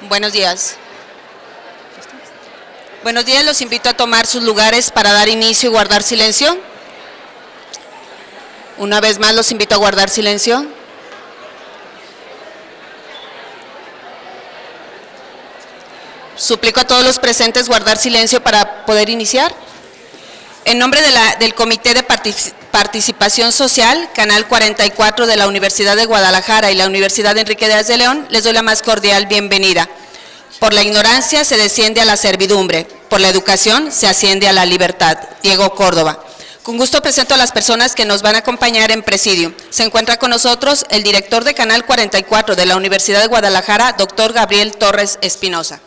Buenos días. Buenos días, los invito a tomar sus lugares para dar inicio y guardar silencio. Una vez más los invito a guardar silencio. Suplico a todos los presentes guardar silencio para poder iniciar. En nombre del Comité de Participación Social, Canal 44 de la Universidad de Guadalajara y la Universidad Enrique Díaz de León, les doy la más cordial bienvenida. Por la ignorancia se desciende a la servidumbre, por la educación se asciende a la libertad. Diego Córdoba. Con gusto presento a las personas que nos van a acompañar en presidio. Se encuentra con nosotros el director de Canal 44 de la Universidad de Guadalajara, doctor Gabriel Torres Espinosa.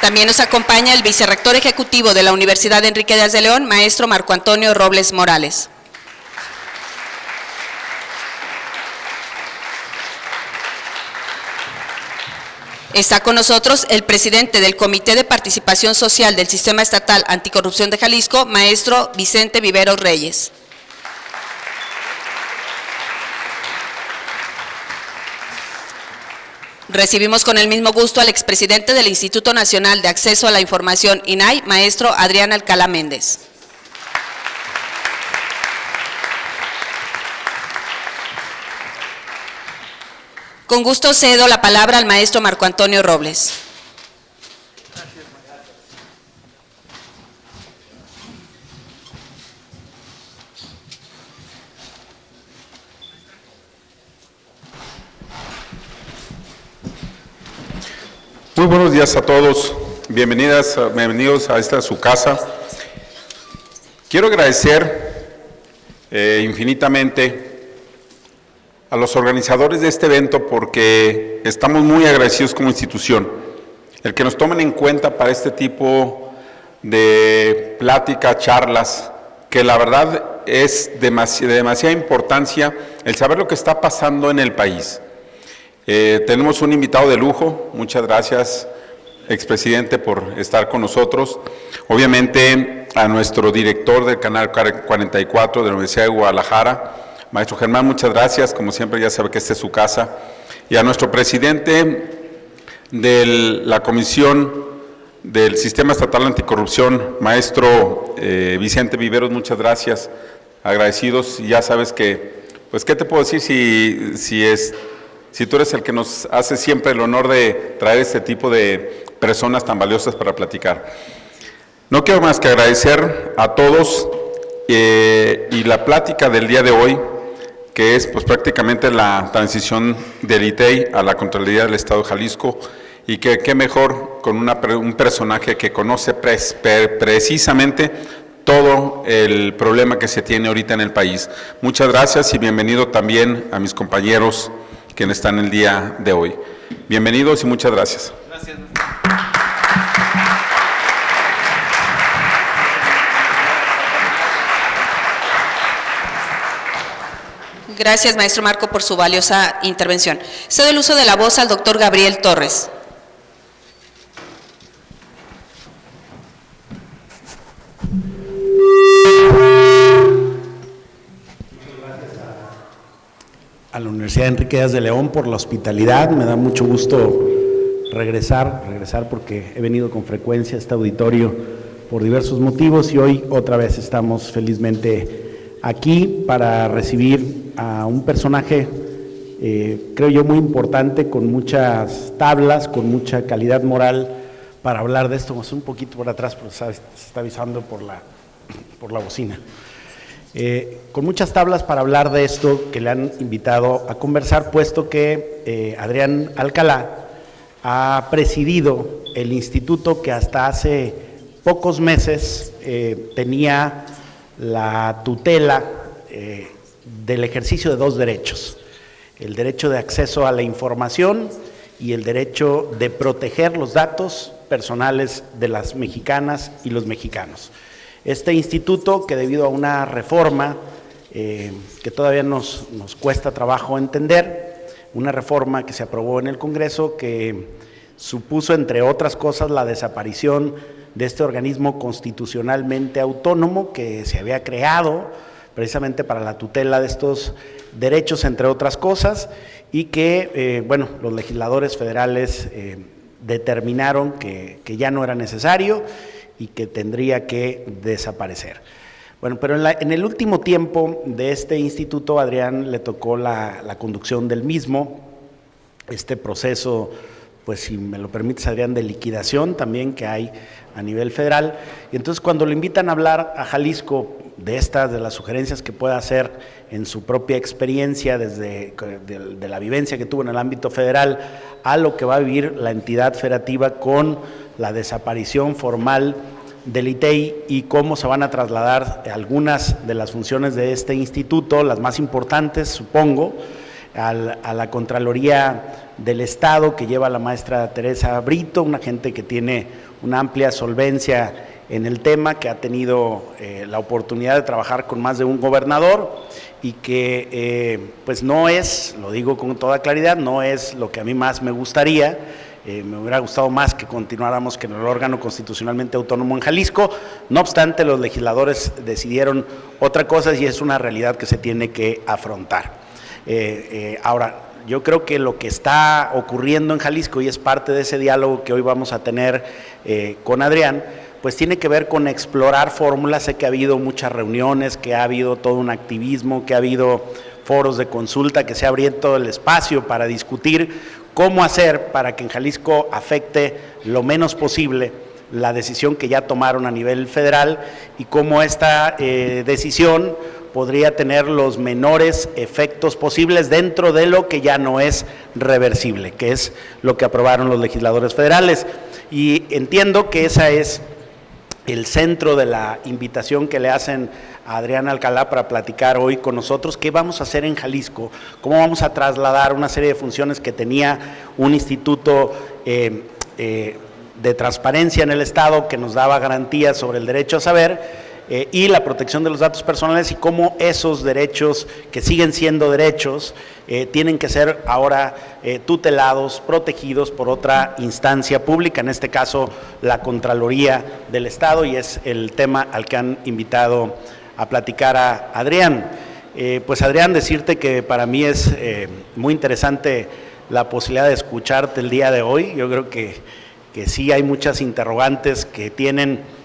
También nos acompaña el vicerrector ejecutivo de la Universidad Enrique Díaz de León, maestro Marco Antonio Robles Morales. Está con nosotros el presidente del Comité de Participación Social del Sistema Estatal Anticorrupción de Jalisco, maestro Vicente Viveros Reyes. Recibimos con el mismo gusto al expresidente del Instituto Nacional de Acceso a la Información, INAI, maestro Adrián Alcalá Méndez. Con gusto cedo la palabra al maestro Marco Antonio Robles. Muy buenos días a todos, bienvenidos a esta su casa. Quiero agradecer infinitamente a los organizadores de este evento porque estamos muy agradecidos como institución. El que nos tomen en cuenta para este tipo de plática, charlas, que la verdad es de demasiada importancia el saber lo que está pasando en el país. Tenemos un invitado de lujo, muchas gracias, expresidente, por estar con nosotros. Obviamente a nuestro director del Canal 44 de la Universidad de Guadalajara, maestro Germán, muchas gracias, como siempre ya sabe que esta es su casa. Y a nuestro presidente de la Comisión del Sistema Estatal Anticorrupción, maestro Vicente Viveros, muchas gracias, agradecidos. Y ya sabes que, pues, ¿qué te puedo decir si tú eres el que nos hace siempre el honor de traer este tipo de personas tan valiosas para platicar? No quiero más que agradecer a todos y la plática del día de hoy, que es pues prácticamente la transición del ITEI a la Contraloría del Estado de Jalisco, y que qué mejor con un personaje que conoce precisamente todo el problema que se tiene ahorita en el país. Muchas gracias y bienvenido también a mis compañeros quienes están el día de hoy. Bienvenidos y muchas gracias. Gracias. Gracias, maestro Marco, por su valiosa intervención. Cedo el uso de la voz al doctor Gabriel Torres. A la Universidad Enrique Díaz de León por la hospitalidad. Me da mucho gusto regresar porque he venido con frecuencia a este auditorio por diversos motivos y hoy otra vez estamos felizmente aquí para recibir a un personaje, creo yo, muy importante, con muchas tablas, con mucha calidad moral para hablar de esto. Vamos un poquito por atrás porque se está avisando por la bocina. Con muchas tablas para hablar de esto que le han invitado a conversar, puesto que Adrián Alcalá ha presidido el instituto que hasta hace pocos meses tenía la tutela del ejercicio de dos derechos: el derecho de acceso a la información y el derecho de proteger los datos personales de las mexicanas y los mexicanos. Este instituto, que debido a una reforma que todavía nos cuesta trabajo entender, una reforma que se aprobó en el Congreso que supuso, entre otras cosas, la desaparición de este organismo constitucionalmente autónomo que se había creado precisamente para la tutela de estos derechos, entre otras cosas, y que, bueno, los legisladores federales determinaron que ya no era necesario y que tendría que desaparecer. Bueno, pero en el último tiempo de este instituto, a Adrián le tocó la conducción del mismo, este proceso, pues si me lo permites, Adrián, de liquidación también que hay a nivel federal. Y entonces cuando lo invitan a hablar a Jalisco de las sugerencias que pueda hacer en su propia experiencia, de la vivencia que tuvo en el ámbito federal, a lo que va a vivir la entidad federativa con la desaparición formal del ITEI y cómo se van a trasladar algunas de las funciones de este instituto, las más importantes, supongo, a la Contraloría del Estado que lleva la maestra Teresa Brito, una gente que tiene una amplia solvencia en el tema, que ha tenido la oportunidad de trabajar con más de un gobernador y que pues no es, lo digo con toda claridad, no es lo que a mí más me gustaría. Me hubiera gustado más que continuáramos con el órgano constitucionalmente autónomo en Jalisco. No obstante, los legisladores decidieron otra cosa y es una realidad que se tiene que afrontar. Ahora, yo creo que lo que está ocurriendo en Jalisco, y es parte de ese diálogo que hoy vamos a tener con Adrián, pues tiene que ver con explorar fórmulas. Sé que ha habido muchas reuniones, que ha habido todo un activismo, que ha habido foros de consulta, que se ha abierto el espacio para discutir cómo hacer para que en Jalisco afecte lo menos posible la decisión que ya tomaron a nivel federal y cómo esta decisión podría tener los menores efectos posibles dentro de lo que ya no es reversible, que es lo que aprobaron los legisladores federales. Y entiendo que esa es el centro de la invitación que le hacen a Adrián Alcalá para platicar hoy con nosotros. ¿Qué vamos a hacer en Jalisco? ¿Cómo vamos a trasladar una serie de funciones que tenía un instituto de transparencia en el Estado que nos daba garantías sobre el derecho a saber y la protección de los datos personales, y cómo esos derechos que siguen siendo derechos tienen que ser ahora tutelados, protegidos por otra instancia pública, en este caso la Contraloría del Estado, y es el tema al que han invitado a platicar a Adrián. Pues Adrián, decirte que para mí es muy interesante la posibilidad de escucharte el día de hoy. Yo creo que sí hay muchas interrogantes que tienen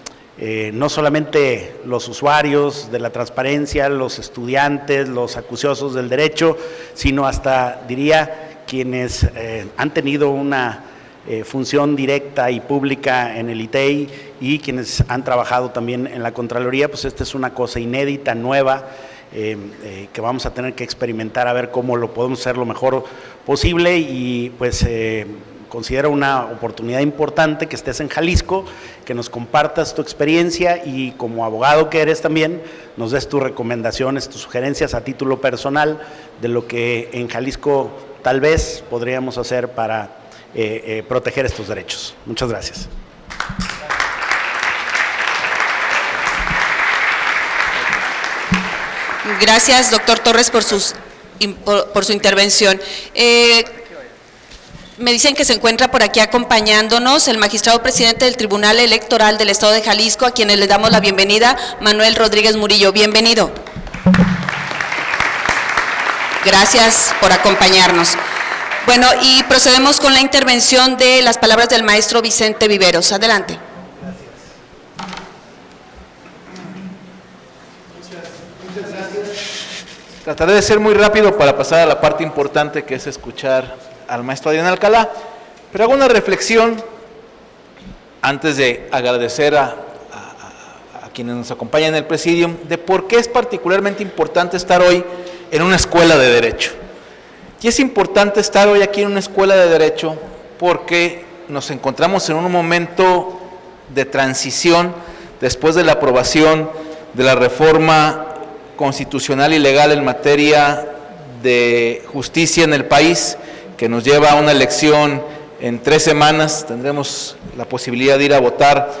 no solamente los usuarios de la transparencia, los estudiantes, los acuciosos del derecho, sino hasta, diría, quienes han tenido una función directa y pública en el ITEI y quienes han trabajado también en la Contraloría. Pues esta es una cosa inédita, nueva, que vamos a tener que experimentar a ver cómo lo podemos hacer lo mejor posible, y pues considero una oportunidad importante que estés en Jalisco, que nos compartas tu experiencia y como abogado que eres también nos des tus recomendaciones, tus sugerencias a título personal de lo que en Jalisco tal vez podríamos hacer para proteger estos derechos. Muchas gracias. Gracias, doctor Torres, por su intervención. Me dicen que se encuentra por aquí acompañándonos el magistrado presidente del Tribunal Electoral del Estado de Jalisco, a quienes le damos la bienvenida, Manuel Rodríguez Murillo. Bienvenido. Gracias por acompañarnos. Bueno, y procedemos con la intervención de las palabras del maestro Vicente Viveros. Adelante. Muchas gracias. Trataré de ser muy rápido para pasar a la parte importante, que es escuchar al maestro Adrián Alcalá, pero hago una reflexión antes de agradecer a quienes nos acompañan en el presidium de por qué es particularmente importante estar hoy en una escuela de Derecho. Y es importante estar hoy aquí en una escuela de Derecho porque nos encontramos en un momento de transición después de la aprobación de la reforma constitucional y legal en materia de justicia en el país, que nos lleva a una elección en 3 semanas. Tendremos la posibilidad de ir a votar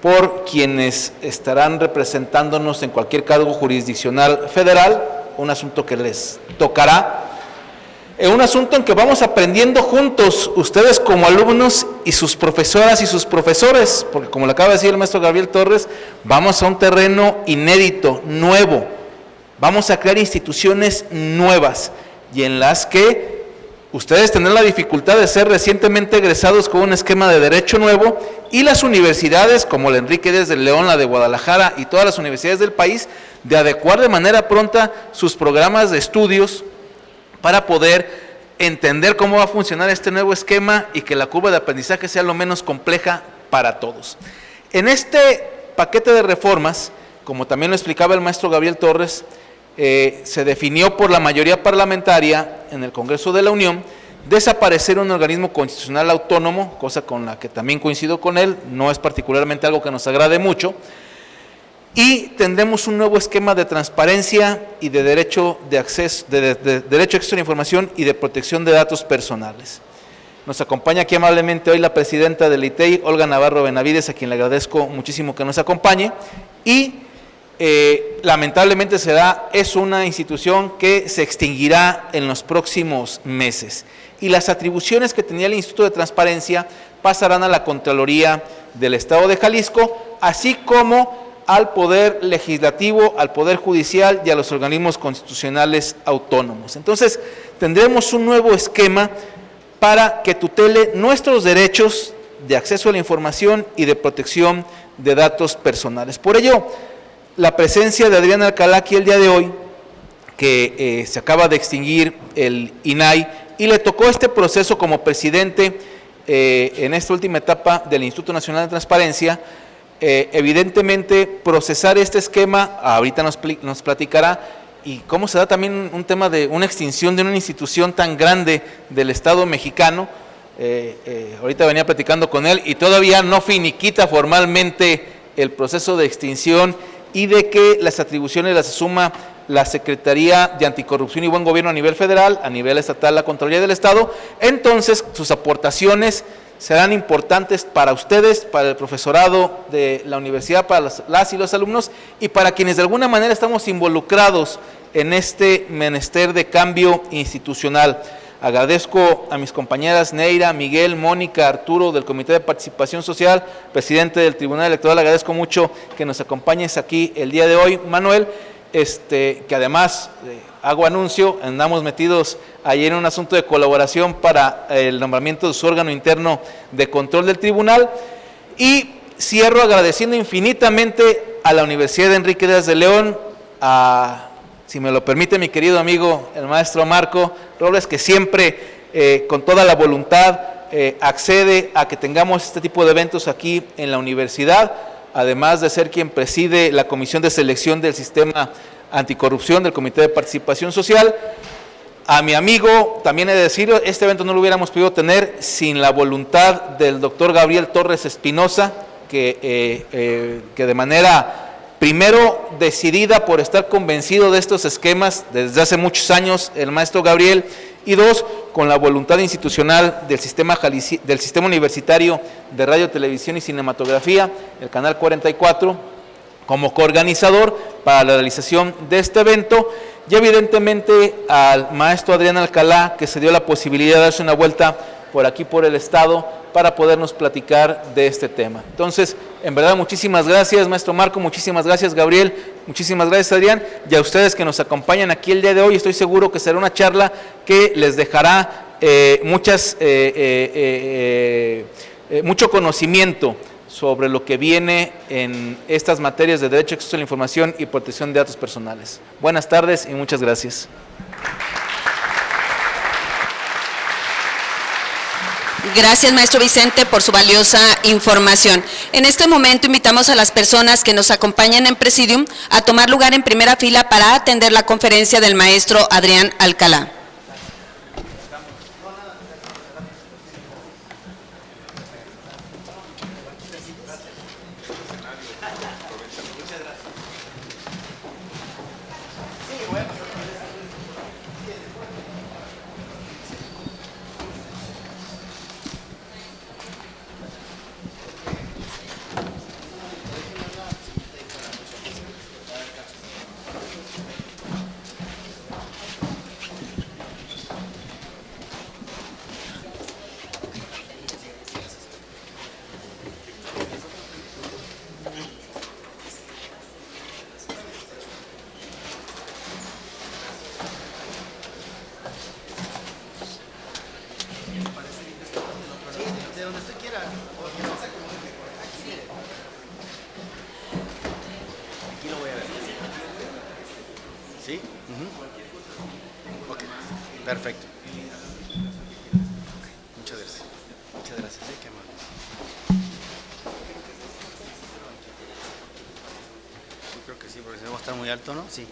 por quienes estarán representándonos en cualquier cargo jurisdiccional federal, un asunto que les tocará, un asunto en que vamos aprendiendo juntos, ustedes como alumnos y sus profesoras y sus profesores, porque como le acaba de decir el maestro Gabriel Torres, vamos a un terreno inédito, nuevo, Vamos a crear instituciones nuevas y en las que ustedes tendrán la dificultad de ser recientemente egresados con un esquema de derecho nuevo, y las universidades como la Enrique Díaz de León, la de Guadalajara y todas las universidades del país, de adecuar de manera pronta sus programas de estudios para poder entender cómo va a funcionar este nuevo esquema y que la curva de aprendizaje sea lo menos compleja para todos. En este paquete de reformas, como también lo explicaba el maestro Gabriel Torres, se definió por la mayoría parlamentaria en el Congreso de la Unión desaparecer un organismo constitucional autónomo, cosa con la que también coincido con él, no es particularmente algo que nos agrade mucho, y tendremos un nuevo esquema de transparencia y de derecho de acceso, de derecho a acceso a la información y de protección de datos personales. Nos acompaña aquí amablemente hoy la presidenta del ITEI, Olga Navarro Benavides, a quien le agradezco muchísimo que nos acompañe, y lamentablemente es una institución que se extinguirá en los próximos meses, y las atribuciones que tenía el Instituto de Transparencia pasarán a la Contraloría del Estado de Jalisco, así como al Poder Legislativo, al Poder Judicial y a los organismos constitucionales autónomos. Entonces, tendremos un nuevo esquema para que tutele nuestros derechos de acceso a la información y de protección de datos personales. Por ello, la presencia de Adrián Alcalá aquí el día de hoy, que se acaba de extinguir el INAI y le tocó este proceso como presidente en esta última etapa del Instituto Nacional de Transparencia, evidentemente procesar este esquema, ahorita nos platicará, y cómo se da también un tema de una extinción de una institución tan grande del Estado mexicano. Ahorita venía platicando con él y todavía no finiquita formalmente el proceso de extinción y de que las atribuciones las asuma la Secretaría de Anticorrupción y Buen Gobierno a nivel federal, a nivel estatal la Contraloría del Estado. Entonces sus aportaciones serán importantes para ustedes, para el profesorado de la universidad, para las y los alumnos y para quienes de alguna manera estamos involucrados en este menester de cambio institucional. Agradezco a mis compañeras Neira, Miguel, Mónica, Arturo del Comité de Participación Social, presidente del Tribunal Electoral, agradezco mucho que nos acompañes aquí el día de hoy, Manuel, que además hago anuncio, andamos metidos ayer en un asunto de colaboración para el nombramiento de su órgano interno de control del tribunal, y cierro agradeciendo infinitamente a la Universidad de Enrique Díaz de León, si me lo permite mi querido amigo el maestro Marco Robles, que siempre con toda la voluntad accede a que tengamos este tipo de eventos aquí en la universidad, además de ser quien preside la Comisión de Selección del Sistema Anticorrupción del Comité de Participación Social. A mi amigo, también he de decirlo, este evento no lo hubiéramos podido tener sin la voluntad del doctor Gabriel Torres Espinosa, que de manera primero decidida por estar convencido de estos esquemas desde hace muchos años, el maestro Gabriel, y dos, con la voluntad institucional del sistema universitario de radio, televisión y cinematografía, el Canal 44, como coorganizador para la realización de este evento, y evidentemente al maestro Adrián Alcalá, que se dio la posibilidad de darse una vuelta por aquí, por el Estado, para podernos platicar de este tema. Entonces, en verdad, muchísimas gracias, maestro Marco, muchísimas gracias, Gabriel, muchísimas gracias, Adrián, y a ustedes que nos acompañan aquí el día de hoy. Estoy seguro que será una charla que les dejará mucho conocimiento sobre lo que viene en estas materias de derecho a acceso a la información y protección de datos personales. Buenas tardes y muchas gracias. Gracias, maestro Vicente, por su valiosa información. En este momento invitamos a las personas que nos acompañan en Presidium a tomar lugar en primera fila para atender la conferencia del maestro Adrián Alcalá. Aquí lo voy a ver. ¿Sí? Ok, perfecto. Muchas gracias. Muchas gracias. Qué amable. Yo creo que sí, porque si no va a estar muy alto, ¿no? Sí.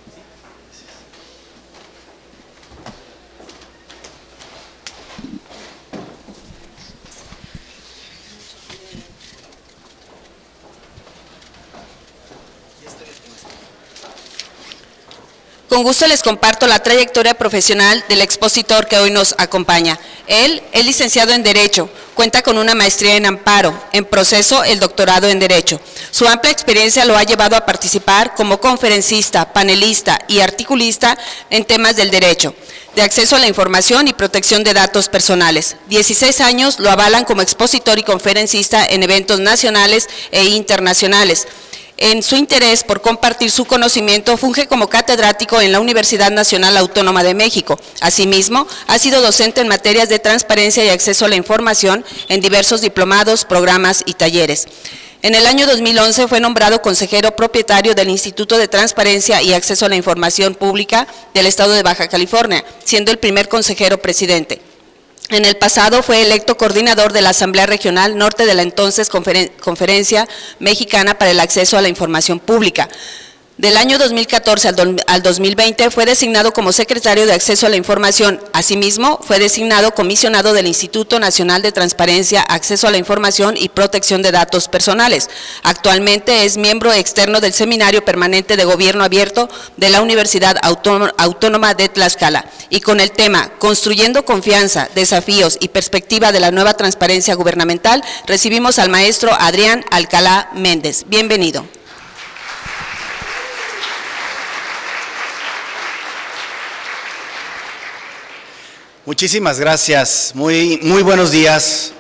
Con gusto les comparto la trayectoria profesional del expositor que hoy nos acompaña. Él es licenciado en Derecho, cuenta con una maestría en Amparo, en proceso el doctorado en Derecho. Su amplia experiencia lo ha llevado a participar como conferencista, panelista y articulista en temas del derecho, de acceso a la información y protección de datos personales. 16 años lo avalan como expositor y conferencista en eventos nacionales e internacionales. En su interés por compartir su conocimiento, funge como catedrático en la Universidad Nacional Autónoma de México. Asimismo, ha sido docente en materias de transparencia y acceso a la información en diversos diplomados, programas y talleres. En el año 2011 fue nombrado consejero propietario del Instituto de Transparencia y Acceso a la Información Pública del Estado de Baja California, siendo el primer consejero presidente. En el pasado fue electo coordinador de la Asamblea Regional Norte de la entonces Conferencia Mexicana para el Acceso a la Información Pública. Del año 2014 al 2020 fue designado como secretario de Acceso a la Información. Asimismo, fue designado comisionado del Instituto Nacional de Transparencia, Acceso a la Información y Protección de Datos Personales. Actualmente es miembro externo del Seminario Permanente de Gobierno Abierto de la Universidad Autónoma de Tlaxcala. Y con el tema Construyendo Confianza, Desafíos y Perspectiva de la Nueva Transparencia Gubernamental, recibimos al maestro Adrián Alcalá Méndez. Bienvenido. Muchísimas gracias, muy buenos días.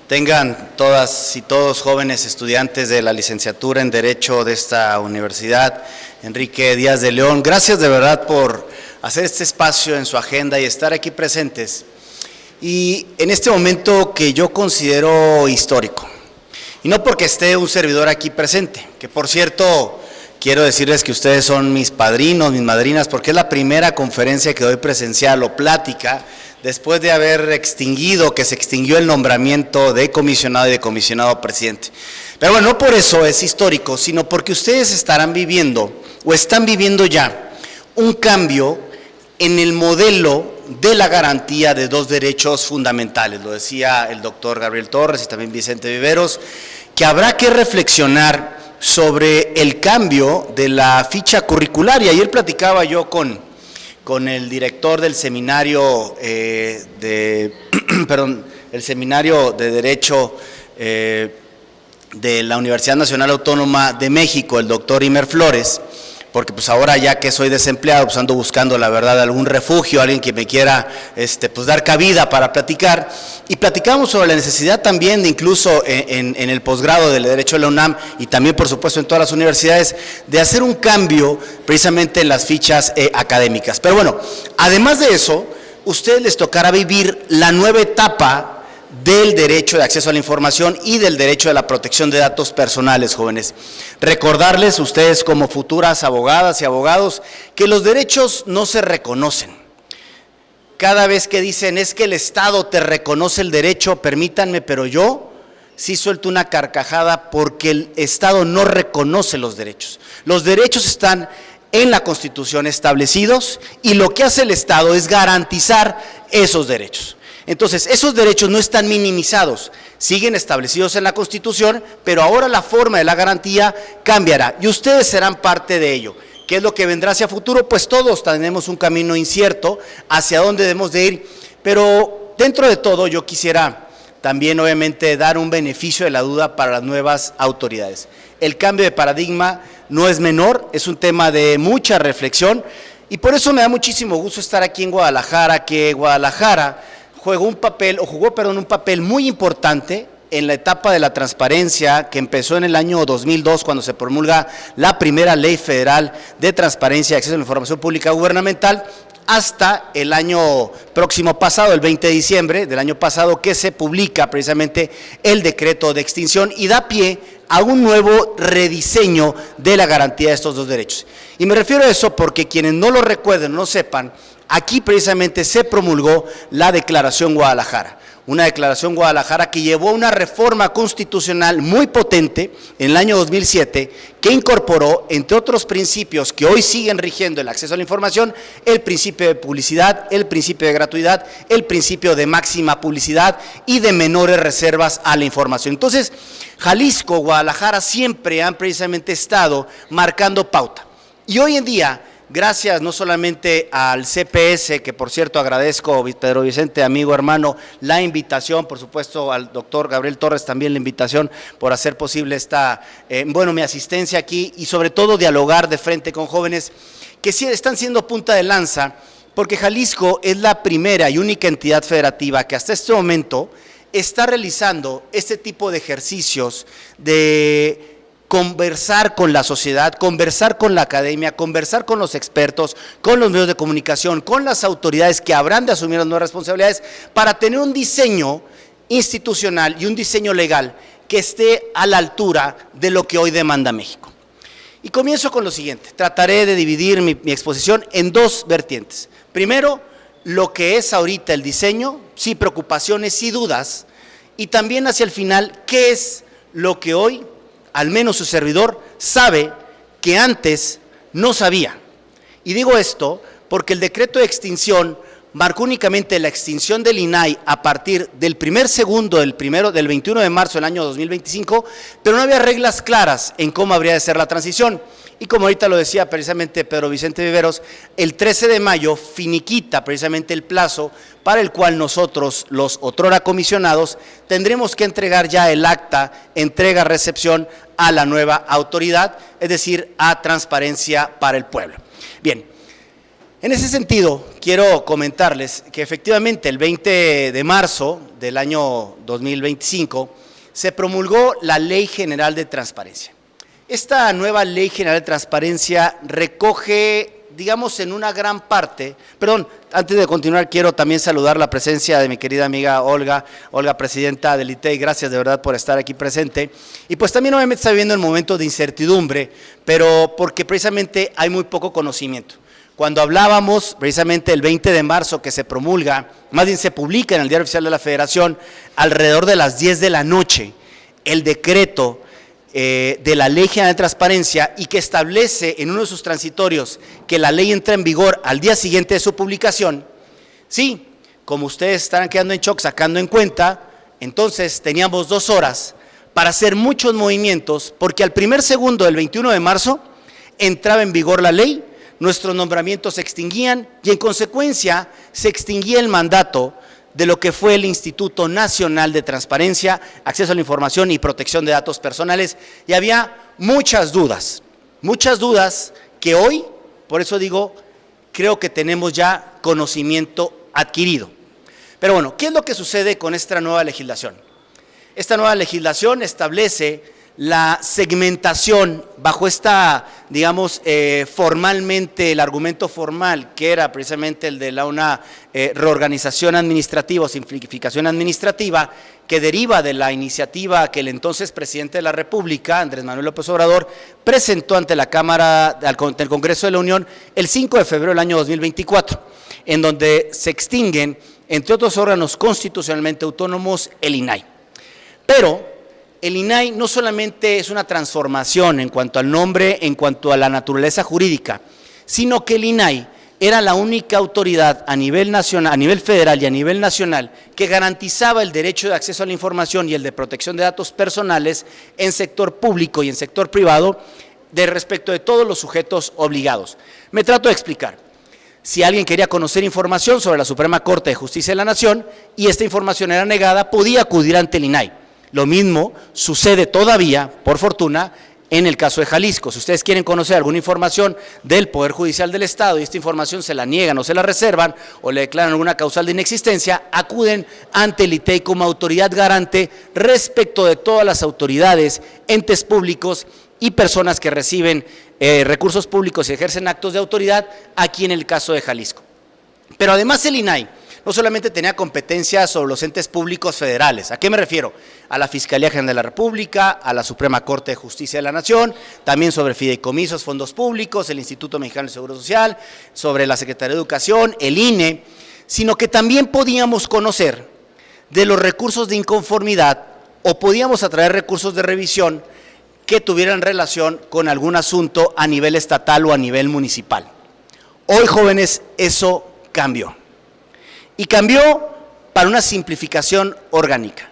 Tengan todas y todos jóvenes estudiantes de la licenciatura en Derecho de esta universidad, Enrique Díaz de León. Gracias de verdad por hacer este espacio en su agenda y estar aquí presentes. Y en este momento que yo considero histórico, y no porque esté un servidor aquí presente, que por cierto quiero decirles que ustedes son mis padrinos, mis madrinas, porque es la primera conferencia que doy presencial o plática después de haber que se extinguió el nombramiento de comisionado y de comisionado presidente. Pero bueno, no por eso es histórico, sino porque ustedes estarán viviendo o están viviendo ya un cambio en el modelo de la garantía de dos derechos fundamentales. Lo decía el doctor Gabriel Torres y también Vicente Viveros, que habrá que reflexionar sobre el cambio de la ficha curricular. Y ayer platicaba yo con el director del seminario el seminario de Derecho de la Universidad Nacional Autónoma de México, el doctor Imer Flores, porque pues ahora ya que soy desempleado, pues ando buscando la verdad algún refugio, alguien que me quiera pues dar cabida para platicar, y platicamos sobre la necesidad también de incluso en el posgrado del Derecho de la UNAM y también por supuesto en todas las universidades, de hacer un cambio precisamente en las fichas académicas. Pero bueno, además de eso, ustedes les tocará vivir la nueva etapa del derecho de acceso a la información y del derecho de la protección de datos personales, jóvenes. Recordarles, ustedes como futuras abogadas y abogados, que los derechos no se reconocen. Cada vez que dicen, es que el Estado te reconoce el derecho, permítanme, pero yo sí suelto una carcajada porque el Estado no reconoce los derechos. Los derechos están en la Constitución establecidos y lo que hace el Estado es garantizar esos derechos. Entonces, esos derechos no están minimizados, siguen establecidos en la Constitución, pero ahora la forma de la garantía cambiará y ustedes serán parte de ello. ¿Qué es lo que vendrá hacia futuro? Pues todos tenemos un camino incierto hacia dónde debemos de ir, pero dentro de todo yo quisiera también obviamente dar un beneficio de la duda para las nuevas autoridades. El cambio de paradigma no es menor, es un tema de mucha reflexión y por eso me da muchísimo gusto estar aquí en Guadalajara, que Guadalajara jugó un papel muy importante en la etapa de la transparencia que empezó en el año 2002 cuando se promulga la primera Ley Federal de Transparencia y Acceso a la Información Pública Gubernamental, hasta el año próximo pasado, el 20 de diciembre del año pasado, que se publica precisamente el decreto de extinción y da pie a un nuevo rediseño de la garantía de estos dos derechos. Y me refiero a eso porque quienes no lo recuerden, no sepan, aquí precisamente se promulgó la Declaración Guadalajara. Una Declaración Guadalajara que llevó a una reforma constitucional muy potente en el año 2007, que incorporó, entre otros principios que hoy siguen rigiendo el acceso a la información, el principio de publicidad, el principio de gratuidad, el principio de máxima publicidad y de menores reservas a la información. Entonces, Jalisco, Guadalajara siempre han precisamente estado marcando pauta. Y hoy en día, gracias no solamente al CPS, que por cierto agradezco, Pedro Vicente, amigo, hermano, la invitación, por supuesto al doctor Gabriel Torres también la invitación por hacer posible mi asistencia aquí y sobre todo dialogar de frente con jóvenes que sí están siendo punta de lanza, porque Jalisco es la primera y única entidad federativa que hasta este momento está realizando este tipo de ejercicios de conversar con la sociedad, conversar con la academia, conversar con los expertos, con los medios de comunicación, con las autoridades que habrán de asumir las nuevas responsabilidades para tener un diseño institucional y un diseño legal que esté a la altura de lo que hoy demanda México. Y comienzo con lo siguiente, trataré de dividir mi exposición en dos vertientes. Primero, lo que es ahorita el diseño, sí, preocupaciones y dudas, y también hacia el final, qué es lo que hoy al menos su servidor sabe que antes no sabía. Y digo esto porque el decreto de extinción marcó únicamente la extinción del INAI a partir del del 21 de marzo del año 2025, pero no había reglas claras en cómo habría de ser la transición. Y como ahorita lo decía precisamente Pedro Vicente Viveros, el 13 de mayo finiquita precisamente el plazo para el cual nosotros, los otrora comisionados, tendremos que entregar ya el acta, entrega-recepción a la nueva autoridad, es decir, a Transparencia para el Pueblo. Bien, en ese sentido, quiero comentarles que efectivamente el 20 de marzo del año 2025 se promulgó la Ley General de Transparencia. Esta nueva Ley General de Transparencia recoge, digamos, en una gran parte, antes de continuar quiero también saludar la presencia de mi querida amiga Olga, presidenta del ITEI, gracias de verdad por estar aquí presente, y pues también obviamente está viviendo el momento de incertidumbre, pero porque precisamente hay muy poco conocimiento. Cuando hablábamos precisamente el 20 de marzo que se promulga, más bien se publica en el Diario Oficial de la Federación, alrededor de las 10 de la noche, el decreto de la Ley General de Transparencia y que establece en uno de sus transitorios que la ley entra en vigor al día siguiente de su publicación, sí, como ustedes estarán quedando en shock, sacando en cuenta, entonces teníamos 2 horas para hacer muchos movimientos, porque al primer segundo del 21 de marzo entraba en vigor la ley, nuestros nombramientos se extinguían y en consecuencia se extinguía el mandato de lo que fue el Instituto Nacional de Transparencia, Acceso a la Información y Protección de Datos Personales, y había muchas dudas que hoy, por eso digo, creo que tenemos ya conocimiento adquirido. Pero bueno, ¿qué es lo que sucede con esta nueva legislación? Esta nueva legislación establece la segmentación bajo esta, digamos, formalmente, el argumento formal, que era precisamente el de una reorganización administrativa o simplificación administrativa, que deriva de la iniciativa que el entonces presidente de la República, Andrés Manuel López Obrador, presentó ante la Cámara, ante el Congreso de la Unión, el 5 de febrero del año 2024, en donde se extinguen, entre otros órganos constitucionalmente autónomos, el INAI. Pero el INAI no solamente es una transformación en cuanto al nombre, en cuanto a la naturaleza jurídica, sino que el INAI era la única autoridad a nivel nacional, a nivel federal y a nivel nacional que garantizaba el derecho de acceso a la información y el de protección de datos personales en sector público y en sector privado de respecto de todos los sujetos obligados. Me trato de explicar. Si alguien quería conocer información sobre la Suprema Corte de Justicia de la Nación y esta información era negada, podía acudir ante el INAI. Lo mismo sucede todavía, por fortuna, en el caso de Jalisco. Si ustedes quieren conocer alguna información del Poder Judicial del Estado y esta información se la niegan o se la reservan o le declaran alguna causal de inexistencia, acuden ante el ITEI como autoridad garante respecto de todas las autoridades, entes públicos y personas que reciben recursos públicos y ejercen actos de autoridad aquí en el caso de Jalisco. Pero además el INAI no solamente tenía competencias sobre los entes públicos federales. ¿A qué me refiero? A la Fiscalía General de la República, a la Suprema Corte de Justicia de la Nación, también sobre fideicomisos, fondos públicos, el Instituto Mexicano de Seguro Social, sobre la Secretaría de Educación, el INE, sino que también podíamos conocer de los recursos de inconformidad o podíamos atraer recursos de revisión que tuvieran relación con algún asunto a nivel estatal o a nivel municipal. Hoy, jóvenes, eso cambió. Y cambió para una simplificación orgánica.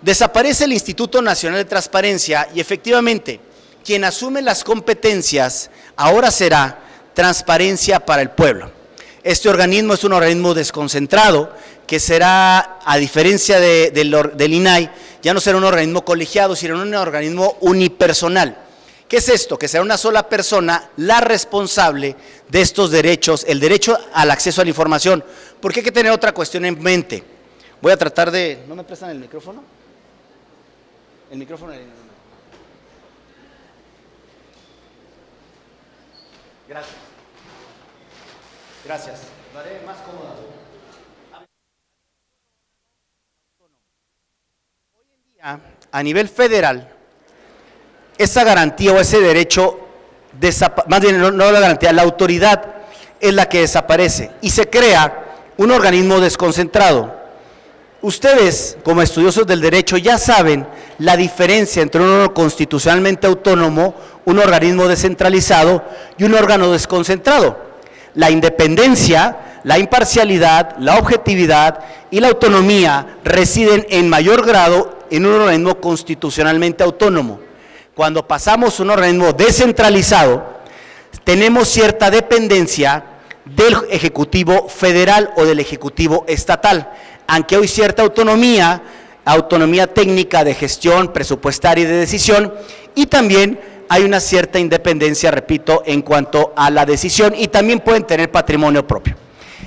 Desaparece el Instituto Nacional de Transparencia y efectivamente quien asume las competencias ahora será Transparencia para el Pueblo. Este organismo es un organismo desconcentrado que será, a diferencia del INAI, ya no será un organismo colegiado, sino un organismo unipersonal. ¿Qué es esto? Que será una sola persona la responsable de estos derechos, el derecho al acceso a la información. Porque hay que tener otra cuestión en mente. Voy a tratar de... ¿No me prestan el micrófono? El micrófono... Gracias. Gracias. Lo haré más cómodo. Hoy en día, a nivel federal, esa garantía o ese derecho, más bien no la garantía, la autoridad es la que desaparece y se crea un organismo desconcentrado. Ustedes, como estudiosos del derecho, ya saben la diferencia entre un órgano constitucionalmente autónomo, un organismo descentralizado y un órgano desconcentrado. La independencia, la imparcialidad, la objetividad y la autonomía residen en mayor grado en un organismo constitucionalmente autónomo. Cuando pasamos a un organismo descentralizado, tenemos cierta dependencia del Ejecutivo Federal o del Ejecutivo Estatal, aunque hay cierta autonomía técnica de gestión, presupuestaria y de decisión, y también hay una cierta independencia, repito, en cuanto a la decisión, y también pueden tener patrimonio propio.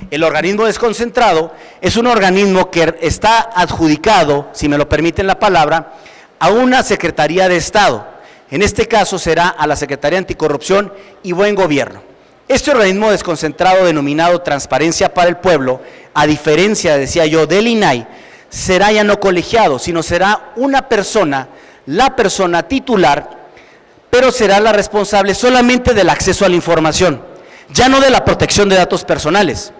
El organismo desconcentrado es un organismo que está adjudicado, si me lo permiten la palabra, a una Secretaría de Estado. En este caso será a la Secretaría Anticorrupción y Buen Gobierno. Este organismo desconcentrado denominado Transparencia para el Pueblo, a diferencia, decía yo, del INAI, será ya no colegiado, sino será una persona, la persona titular, pero será la responsable solamente del acceso a la información, ya no de la protección de datos personales.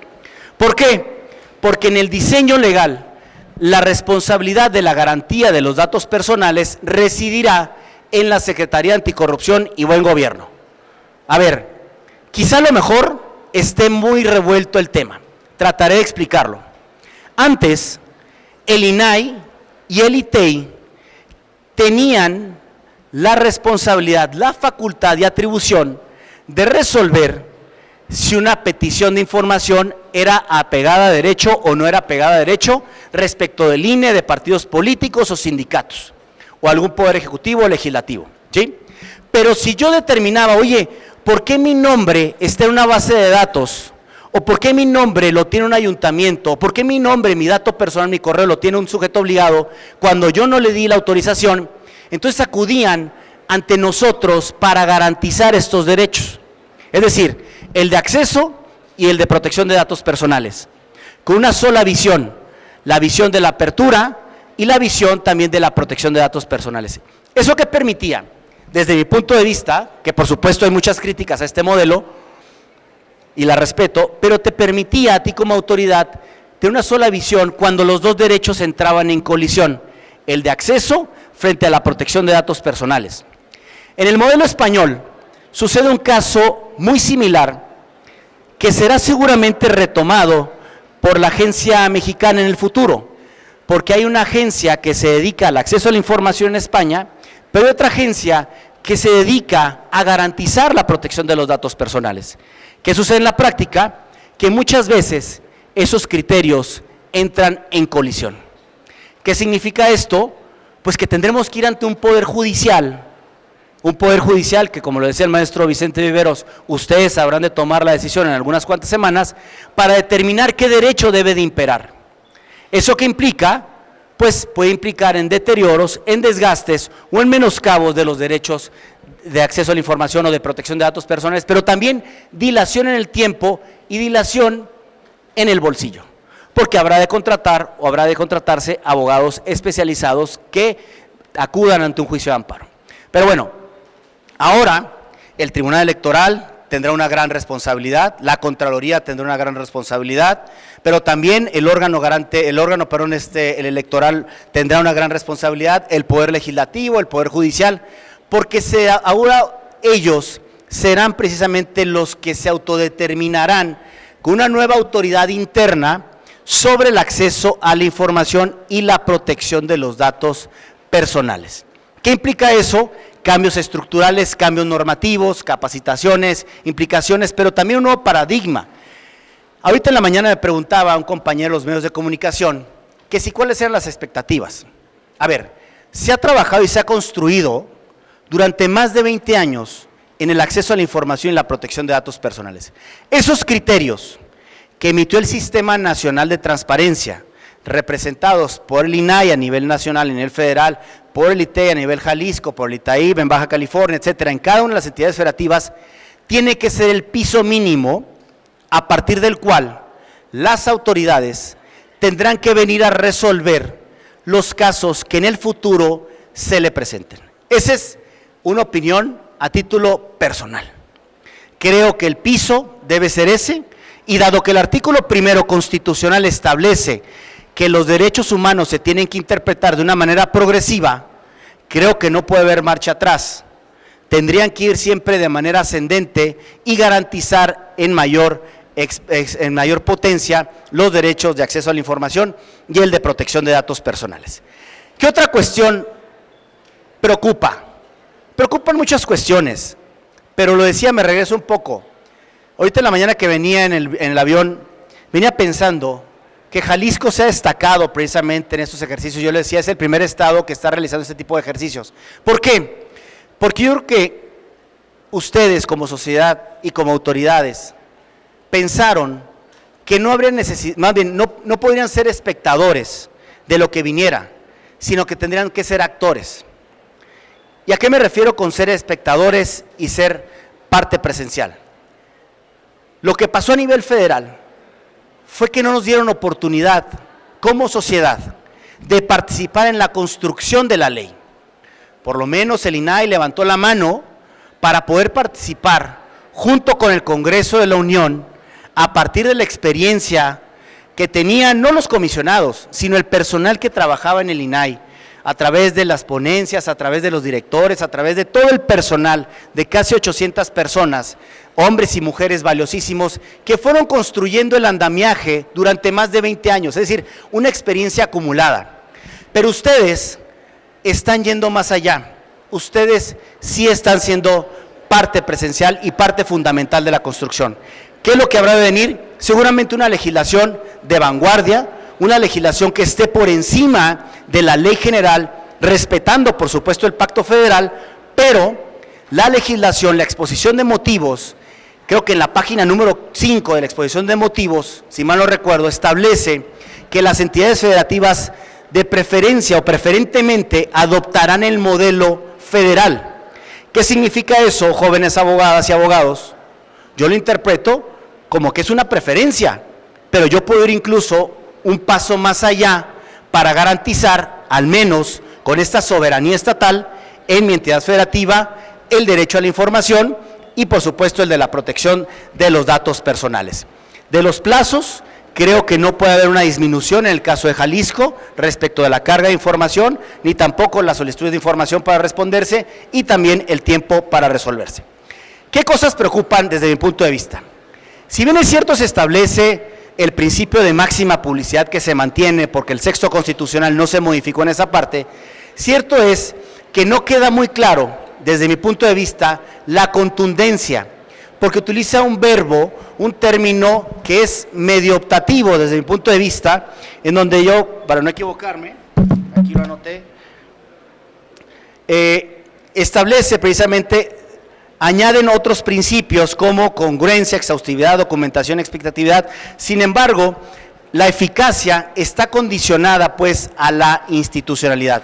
¿Por qué? Porque en el diseño legal, la responsabilidad de la garantía de los datos personales residirá en la Secretaría Anticorrupción y Buen Gobierno. A ver, quizá a lo mejor esté muy revuelto el tema, trataré de explicarlo. Antes, el INAI y el ITEI tenían la responsabilidad, la facultad y atribución de resolver si una petición de información era apegada a derecho o no era apegada a derecho respecto del INE, de partidos políticos o sindicatos, o algún poder ejecutivo o legislativo, ¿sí? Pero si yo determinaba, oye, ¿por qué mi nombre está en una base de datos? ¿O por qué mi nombre lo tiene un ayuntamiento? ¿O por qué mi nombre, mi dato personal, mi correo lo tiene un sujeto obligado cuando yo no le di la autorización? Entonces acudían ante nosotros para garantizar estos derechos. Es decir, el de acceso y el de protección de datos personales, con una sola visión, la visión de la apertura y la visión también de la protección de datos personales. ¿Eso qué permitía? Desde mi punto de vista, que por supuesto hay muchas críticas a este modelo, y la respeto, pero te permitía a ti como autoridad tener una sola visión cuando los dos derechos entraban en colisión, el de acceso frente a la protección de datos personales. En el modelo español sucede un caso muy similar que será seguramente retomado por la agencia mexicana en el futuro, porque hay una agencia que se dedica al acceso a la información en España, pero hay otra agencia que se dedica a garantizar la protección de los datos personales. ¿Qué sucede en la práctica? Que muchas veces esos criterios entran en colisión. ¿Qué significa esto? Pues que tendremos que ir ante un poder judicial un poder judicial que, como lo decía el maestro Vicente Viveros, ustedes habrán de tomar la decisión en algunas cuantas semanas para determinar qué derecho debe de imperar. ¿Eso qué implica? Pues puede implicar en deterioros, en desgastes o en menoscabos de los derechos de acceso a la información o de protección de datos personales, pero también dilación en el tiempo y dilación en el bolsillo, porque habrá de contratar o habrá de contratarse abogados especializados que acudan ante un juicio de amparo. Pero bueno, ahora el Tribunal Electoral tendrá una gran responsabilidad, la Contraloría tendrá una gran responsabilidad, pero también el electoral tendrá una gran responsabilidad, el Poder Legislativo, el Poder Judicial, porque ahora ellos serán precisamente los que se autodeterminarán con una nueva autoridad interna sobre el acceso a la información y la protección de los datos personales. ¿Qué implica eso? Cambios estructurales, cambios normativos, capacitaciones, implicaciones, pero también un nuevo paradigma. Ahorita en la mañana me preguntaba a un compañero de los medios de comunicación que si cuáles eran las expectativas. A ver, se ha trabajado y se ha construido durante más de 20 años en el acceso a la información y la protección de datos personales. Esos criterios que emitió el Sistema Nacional de Transparencia, representados por el INAI a nivel nacional, a nivel federal, por el ITEI a nivel Jalisco, por el ITAIB en Baja California, etcétera, en cada una de las entidades federativas, tiene que ser el piso mínimo a partir del cual las autoridades tendrán que venir a resolver los casos que en el futuro se le presenten. Esa es una opinión a título personal. Creo que el piso debe ser ese, y dado que el artículo 1 constitucional establece que los derechos humanos se tienen que interpretar de una manera progresiva, creo que no puede haber marcha atrás. Tendrían que ir siempre de manera ascendente y garantizar en mayor potencia los derechos de acceso a la información y el de protección de datos personales. ¿Qué otra cuestión preocupa? Preocupan muchas cuestiones, pero lo decía, me regreso un poco. Ahorita en la mañana que venía en el avión, venía pensando que Jalisco se ha destacado precisamente en estos ejercicios. Yo le decía, es el primer estado que está realizando este tipo de ejercicios. ¿Por qué? Porque yo creo que ustedes como sociedad y como autoridades pensaron que no habría necesidad, más bien no podrían ser espectadores de lo que viniera, sino que tendrían que ser actores. ¿Y a qué me refiero con ser espectadores y ser parte presencial? Lo que pasó a nivel federal fue que no nos dieron oportunidad como sociedad de participar en la construcción de la ley. Por lo menos el INAI levantó la mano para poder participar junto con el Congreso de la Unión a partir de la experiencia que tenían no los comisionados, sino el personal que trabajaba en el INAI, a través de las ponencias, a través de los directores, a través de todo el personal de casi 800 personas, hombres y mujeres valiosísimos, que fueron construyendo el andamiaje durante más de 20 años, es decir, una experiencia acumulada. Pero ustedes están yendo más allá, ustedes sí están siendo parte presencial y parte fundamental de la construcción. ¿Qué es lo que habrá de venir? Seguramente una legislación de vanguardia, una legislación que esté por encima de la ley general, respetando por supuesto el pacto federal, pero la legislación, la exposición de motivos, creo que en la página número 5 de la exposición de motivos, si mal no recuerdo, establece que las entidades federativas de preferencia o preferentemente adoptarán el modelo federal. ¿Qué significa eso, jóvenes abogadas y abogados? Yo lo interpreto como que es una preferencia, pero yo puedo ir incluso un paso más allá para garantizar, al menos con esta soberanía estatal, en mi entidad federativa, el derecho a la información y por supuesto el de la protección de los datos personales. De los plazos, creo que no puede haber una disminución en el caso de Jalisco respecto de la carga de información, ni tampoco las solicitudes de información para responderse y también el tiempo para resolverse. ¿Qué cosas preocupan desde mi punto de vista? Si bien es cierto se establece el principio de máxima publicidad que se mantiene porque el texto constitucional no se modificó en esa parte, cierto es que no queda muy claro, desde mi punto de vista, la contundencia, porque utiliza un verbo, un término que es medio optativo desde mi punto de vista, en donde yo, para no equivocarme, aquí lo anoté, establece precisamente, añaden otros principios como congruencia, exhaustividad, documentación, expectatividad. Sin embargo, la eficacia está condicionada pues a la institucionalidad.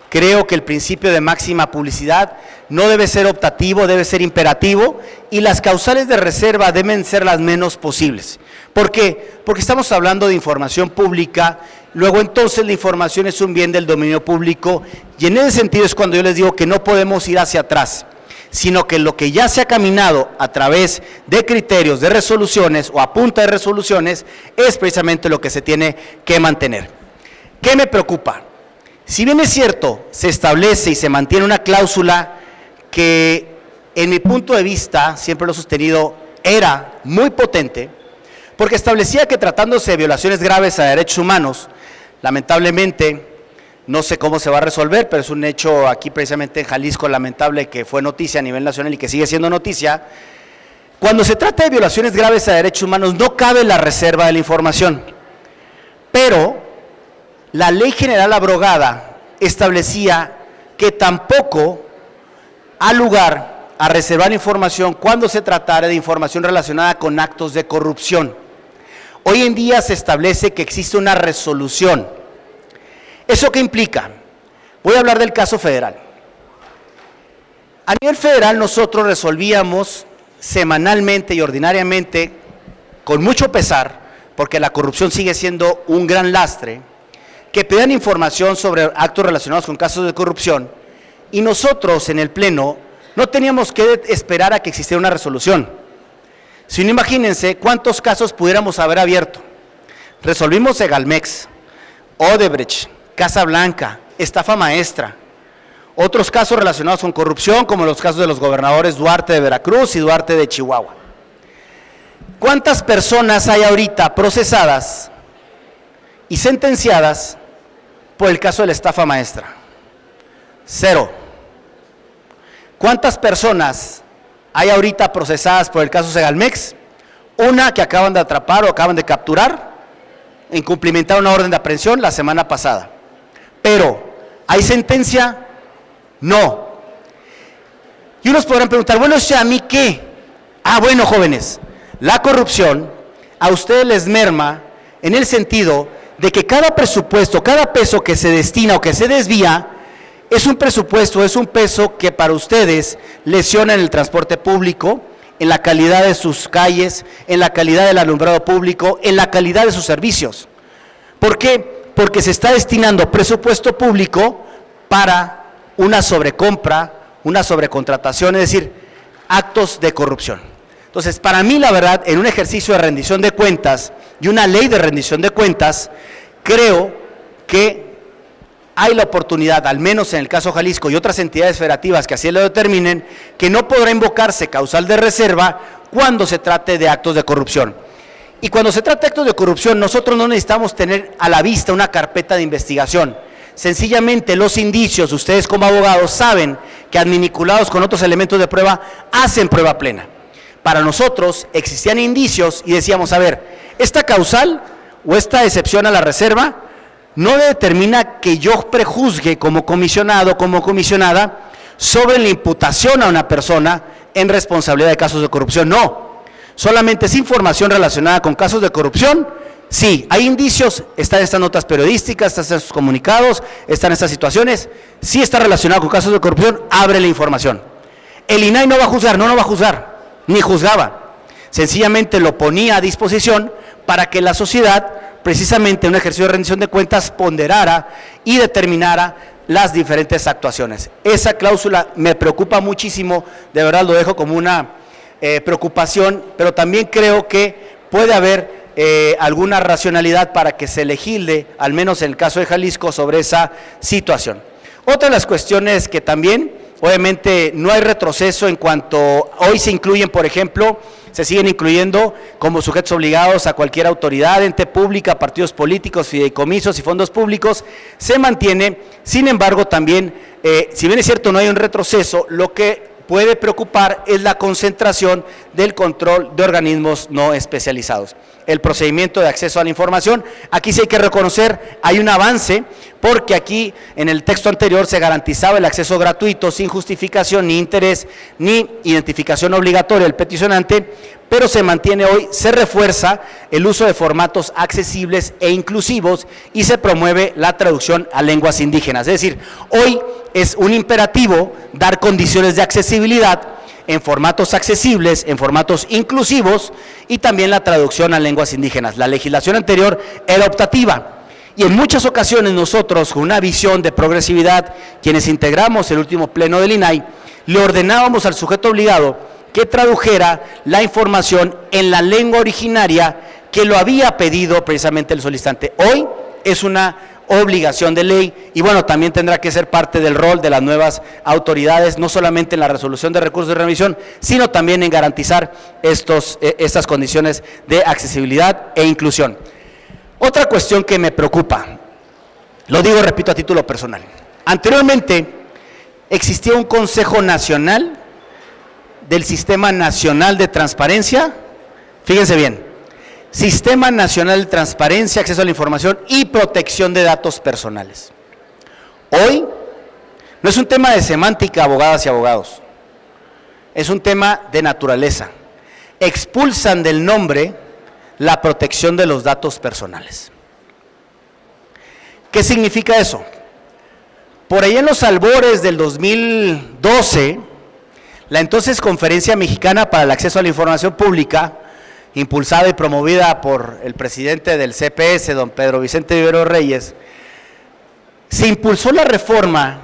Creo que el principio de máxima publicidad no debe ser optativo, debe ser imperativo, y las causales de reserva deben ser las menos posibles. ¿Por qué? Porque estamos hablando de información pública, luego entonces la información es un bien del dominio público, y en ese sentido es cuando yo les digo que no podemos ir hacia atrás, sino que lo que ya se ha caminado a través de criterios, de resoluciones o a punta de resoluciones, es precisamente lo que se tiene que mantener. ¿Qué me preocupa? Si bien es cierto, se establece y se mantiene una cláusula que en mi punto de vista, siempre lo he sostenido, era muy potente, porque establecía que tratándose de violaciones graves a derechos humanos, lamentablemente, no sé cómo se va a resolver, pero es un hecho aquí precisamente en Jalisco lamentable que fue noticia a nivel nacional y que sigue siendo noticia. Cuando se trata de violaciones graves a derechos humanos no cabe la reserva de la información, pero la Ley General abrogada establecía que tampoco ha lugar a reservar información cuando se tratara de información relacionada con actos de corrupción. Hoy en día se establece que existe una resolución. ¿Eso qué implica? Voy a hablar del caso federal. A nivel federal nosotros resolvíamos semanalmente y ordinariamente, con mucho pesar, porque la corrupción sigue siendo un gran lastre, que pedían información sobre actos relacionados con casos de corrupción, y nosotros en el Pleno no teníamos que esperar a que existiera una resolución, sino imagínense cuántos casos pudiéramos haber abierto. Resolvimos Segalmex, Odebrecht, Casa Blanca, estafa maestra, otros casos relacionados con corrupción, como los casos de los gobernadores Duarte de Veracruz y Duarte de Chihuahua. ¿Cuántas personas hay ahorita procesadas y sentenciadas por el caso de la estafa maestra? 0. ¿Cuántas personas hay ahorita procesadas por el caso Segalmex? Una que acaban de atrapar o acaban de capturar en cumplimentar una orden de aprehensión la semana pasada. Pero, ¿hay sentencia? No. Y unos podrán preguntar, bueno, ¿a mí qué? Ah, bueno, jóvenes, la corrupción a ustedes les merma en el sentido de que cada presupuesto, cada peso que se destina o que se desvía, es un presupuesto, es un peso que para ustedes lesiona en el transporte público, en la calidad de sus calles, en la calidad del alumbrado público, en la calidad de sus servicios. ¿Por qué? Porque se está destinando presupuesto público para una sobrecompra, una sobrecontratación, es decir, actos de corrupción. Entonces, para mí, la verdad, en un ejercicio de rendición de cuentas y una ley de rendición de cuentas, creo que hay la oportunidad, al menos en el caso Jalisco y otras entidades federativas que así lo determinen, que no podrá invocarse causal de reserva cuando se trate de actos de corrupción. Y cuando se trata de actos de corrupción, nosotros no necesitamos tener a la vista una carpeta de investigación. Sencillamente los indicios, ustedes como abogados saben que adminiculados con otros elementos de prueba, hacen prueba plena. Para nosotros existían indicios y decíamos, a ver, esta causal o esta excepción a la reserva no determina que yo prejuzgue como comisionado, como comisionada, sobre la imputación a una persona en responsabilidad de casos de corrupción. No, solamente es información relacionada con casos de corrupción. Sí, hay indicios, están estas notas periodísticas, están estos comunicados, están estas situaciones, sí está relacionado con casos de corrupción, abre la información. El INAI no va a juzgar, no va a juzgar, ni juzgaba, sencillamente lo ponía a disposición para que la sociedad, precisamente en un ejercicio de rendición de cuentas, ponderara y determinara las diferentes actuaciones. Esa cláusula me preocupa muchísimo, de verdad lo dejo como una preocupación, pero también creo que puede haber alguna racionalidad para que se legisle, al menos en el caso de Jalisco, sobre esa situación. Otra de las cuestiones que también, obviamente, no hay retroceso en cuanto hoy se incluyen, por ejemplo, se siguen incluyendo como sujetos obligados a cualquier autoridad, ente pública, partidos políticos, fideicomisos y fondos públicos, se mantiene. Sin embargo, también, si bien es cierto no hay un retroceso, lo que puede preocupar es la concentración del control de organismos no especializados. el procedimiento de acceso a la información. Aquí sí hay que reconocer, hay un avance, porque aquí en el texto anterior se garantizaba el acceso gratuito, sin justificación, ni interés, ni identificación obligatoria del peticionante, pero se mantiene hoy, se refuerza el uso de formatos accesibles e inclusivos y se promueve la traducción a lenguas indígenas. Es decir, hoy es un imperativo dar condiciones de accesibilidad en formatos accesibles, en formatos inclusivos y también la traducción a lenguas indígenas. La legislación anterior era optativa y en muchas ocasiones nosotros, con una visión de progresividad, quienes integramos el último pleno del INAI, le ordenábamos al sujeto obligado que tradujera la información en la lengua originaria que lo había pedido precisamente el solicitante. Hoy es una obligación de ley y bueno, también tendrá que ser parte del rol de las nuevas autoridades, no solamente en la resolución de recursos de revisión, sino también en garantizar estas condiciones de accesibilidad e inclusión. Otra cuestión que me preocupa, lo digo, repito, a título personal. Anteriormente existía un Consejo Nacional del Sistema Nacional de Transparencia, fíjense bien, Sistema Nacional de Transparencia, Acceso a la Información y Protección de Datos Personales. Hoy no es un tema de semántica, abogadas y abogados, es un tema de naturaleza. Expulsan del nombre la protección de los datos personales. ¿Qué significa eso? Por ahí en los albores del 2012, la entonces Conferencia Mexicana para el Acceso a la Información Pública, impulsada y promovida por el presidente del CPS, don Pedro Vicente Vivero Reyes, se impulsó la reforma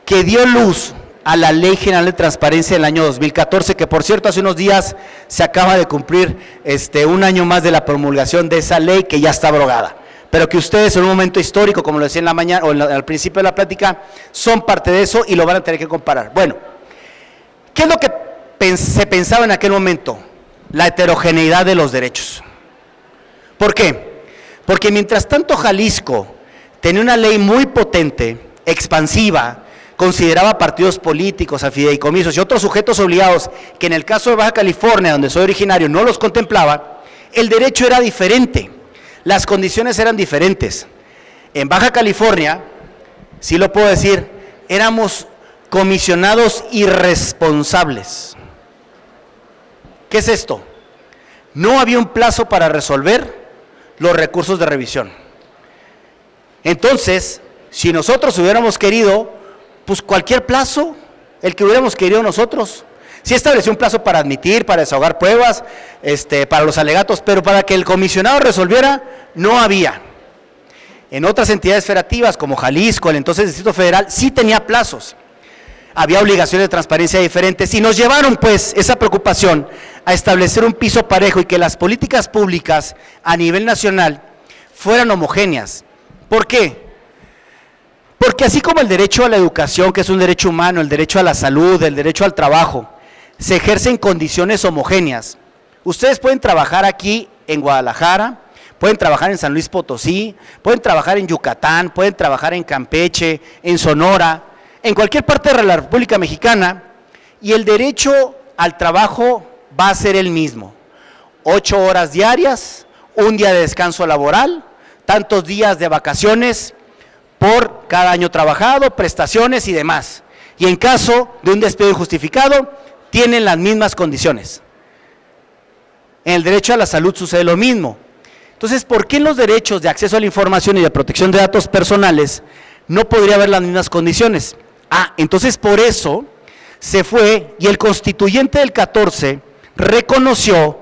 que dio luz a la Ley General de Transparencia del año 2014, que por cierto hace unos días se acaba de cumplir un año más de la promulgación de esa ley que ya está abrogada, pero que ustedes en un momento histórico, como lo decía en la mañana o al principio de la plática, son parte de eso y lo van a tener que comparar. Bueno, ¿qué es lo que se pensaba en aquel momento? La heterogeneidad de los derechos. ¿Por qué? Porque mientras tanto Jalisco tenía una ley muy potente, expansiva, consideraba partidos políticos, a fideicomisos y otros sujetos obligados, que en el caso de Baja California, donde soy originario, no los contemplaba, el derecho era diferente, las condiciones eran diferentes. En Baja California, sí lo puedo decir, éramos comisionados irresponsables. ¿Qué es esto? No había un plazo para resolver los recursos de revisión. Entonces, si nosotros hubiéramos querido, pues cualquier plazo, el que hubiéramos querido nosotros. Sí estableció un plazo para admitir, para desahogar pruebas, para los alegatos, pero para que el comisionado resolviera, no había. En otras entidades federativas, como Jalisco, el entonces Distrito Federal, sí tenía plazos. Había obligaciones de transparencia diferentes y nos llevaron pues esa preocupación a establecer un piso parejo y que las políticas públicas a nivel nacional fueran homogéneas. ¿Por qué? Porque así como el derecho a la educación, que es un derecho humano, el derecho a la salud, el derecho al trabajo, se ejerce en condiciones homogéneas. Ustedes pueden trabajar aquí en Guadalajara, pueden trabajar en San Luis Potosí, pueden trabajar en Yucatán, pueden trabajar en Campeche, en Sonora, en cualquier parte de la República Mexicana, y el derecho al trabajo va a ser el mismo. 8 horas diarias, un día de descanso laboral, tantos días de vacaciones por cada año trabajado, prestaciones y demás. Y en caso de un despido injustificado, tienen las mismas condiciones. En el derecho a la salud sucede lo mismo. Entonces, ¿por qué en los derechos de acceso a la información y de protección de datos personales no podría haber las mismas condiciones? Entonces por eso se fue y el constituyente del 14 reconoció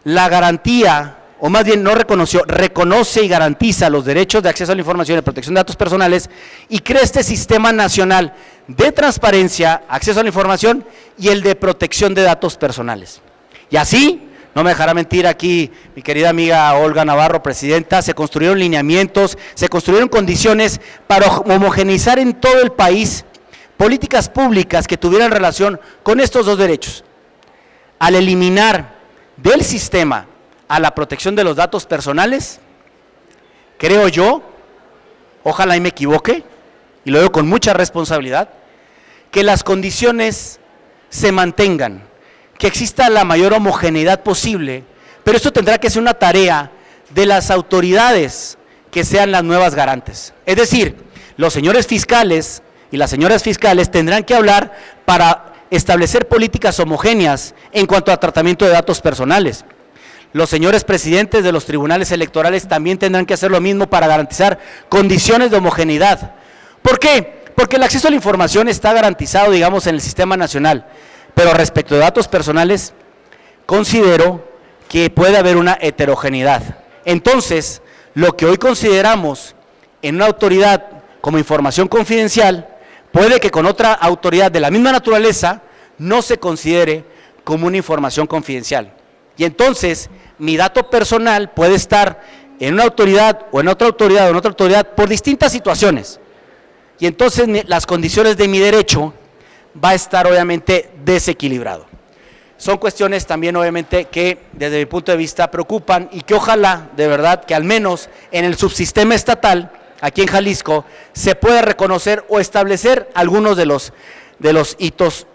la garantía, o más bien no reconoció, reconoce y garantiza los derechos de acceso a la información y de protección de datos personales y crea este sistema nacional de transparencia, acceso a la información y el de protección de datos personales. Y así, no me dejará mentir aquí mi querida amiga Olga Navarro, presidenta, se construyeron lineamientos, se construyeron condiciones para homogeneizar en todo el país políticas públicas que tuvieran relación con estos dos derechos. Al eliminar del sistema a la protección de los datos personales, creo yo, ojalá y me equivoque, y lo digo con mucha responsabilidad, que las condiciones se mantengan, que exista la mayor homogeneidad posible Pero esto tendrá que ser una tarea de las autoridades que sean las nuevas garantes. Es decir, los señores fiscales y las señoras fiscales tendrán que hablar para establecer políticas homogéneas en cuanto a tratamiento de datos personales. Los señores presidentes de los tribunales electorales también tendrán que hacer lo mismo para garantizar condiciones de homogeneidad. ¿Por qué? Porque el acceso a la información está garantizado, digamos, en el sistema nacional, pero respecto de datos personales, considero que puede haber una heterogeneidad. Entonces, lo que hoy consideramos en una autoridad como información confidencial, puede que con otra autoridad de la misma naturaleza no se considere como una información confidencial. Y entonces, mi dato personal puede estar en una autoridad o en otra autoridad o en otra autoridad por distintas situaciones. Y entonces las condiciones de mi derecho va a estar obviamente desequilibrado. Son cuestiones también obviamente que desde mi punto de vista preocupan y que ojalá de verdad que al menos en el subsistema estatal, aquí en Jalisco, se pueda reconocer o establecer algunos de los hitos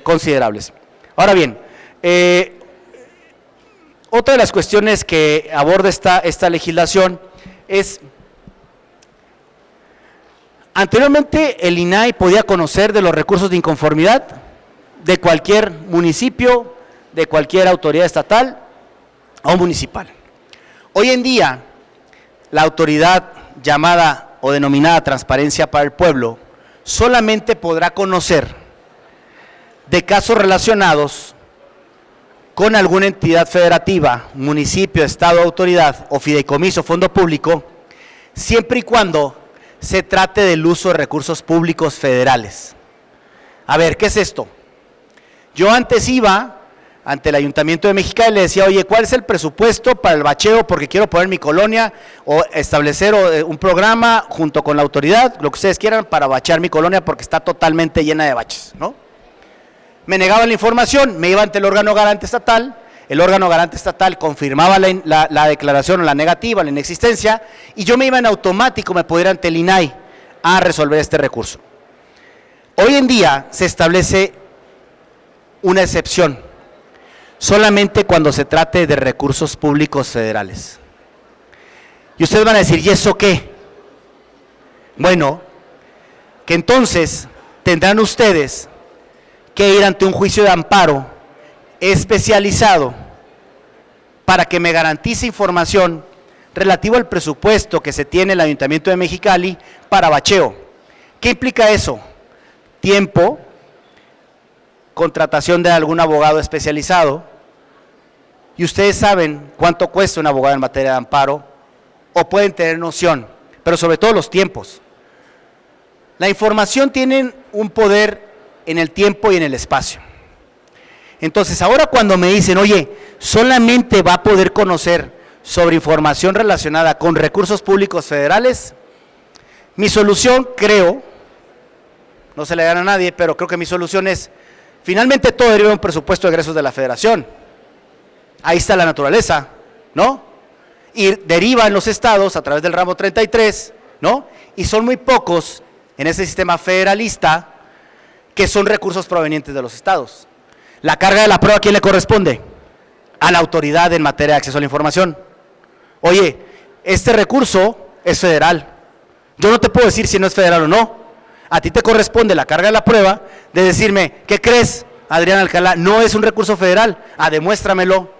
considerables. Ahora bien, otra de las cuestiones que aborda esta legislación es, anteriormente el INAI podía conocer de los recursos de inconformidad de cualquier municipio, de cualquier autoridad estatal o municipal. Hoy en día, la autoridad llamada o denominada Transparencia para el Pueblo solamente podrá conocer de casos relacionados con alguna entidad federativa, municipio, estado, autoridad o fideicomiso, fondo público, siempre y cuando se trate del uso de recursos públicos federales. A ver, ¿qué es esto? Yo antes iba ante el Ayuntamiento de Mexicali y le decía, oye, ¿cuál es el presupuesto para el bacheo? Porque quiero poner mi colonia o establecer un programa junto con la autoridad, lo que ustedes quieran, para bachear mi colonia porque está totalmente llena de baches, ¿no? Me negaban la información, me iba ante el órgano garante estatal, el órgano garante estatal confirmaba la declaración o la negativa, la inexistencia, y yo me iba en automático, me podía ir ante el INAI a resolver este recurso. Hoy en día se establece una excepción, solamente cuando se trate de recursos públicos federales. Y ustedes van a decir, ¿y eso qué? Bueno, que entonces tendrán ustedes que ir ante un juicio de amparo especializado para que me garantice información relativa al presupuesto que se tiene en el Ayuntamiento de Mexicali para bacheo. ¿Qué implica eso? Tiempo, contratación de algún abogado especializado, y ustedes saben cuánto cuesta un abogado en materia de amparo, o pueden tener noción, pero sobre todo los tiempos. La información tiene un poder en el tiempo y en el espacio. Entonces, ahora cuando me dicen, oye, solamente va a poder conocer sobre información relacionada con recursos públicos federales, mi solución, creo, no se le gana a nadie, pero creo que mi solución es, finalmente todo deriva de un presupuesto de egresos de la Federación. Ahí está la naturaleza, ¿no? Y deriva en los estados a través del ramo 33, ¿no? Y son muy pocos en ese sistema federalista que son recursos provenientes de los estados. La carga de la prueba, ¿a quién le corresponde? A la autoridad en materia de acceso a la información. Oye, este recurso es federal. Yo no te puedo decir si no es federal o no. A ti te corresponde la carga de la prueba de decirme, ¿qué crees, Adrián Alcalá? No es un recurso federal. Demuéstramelo.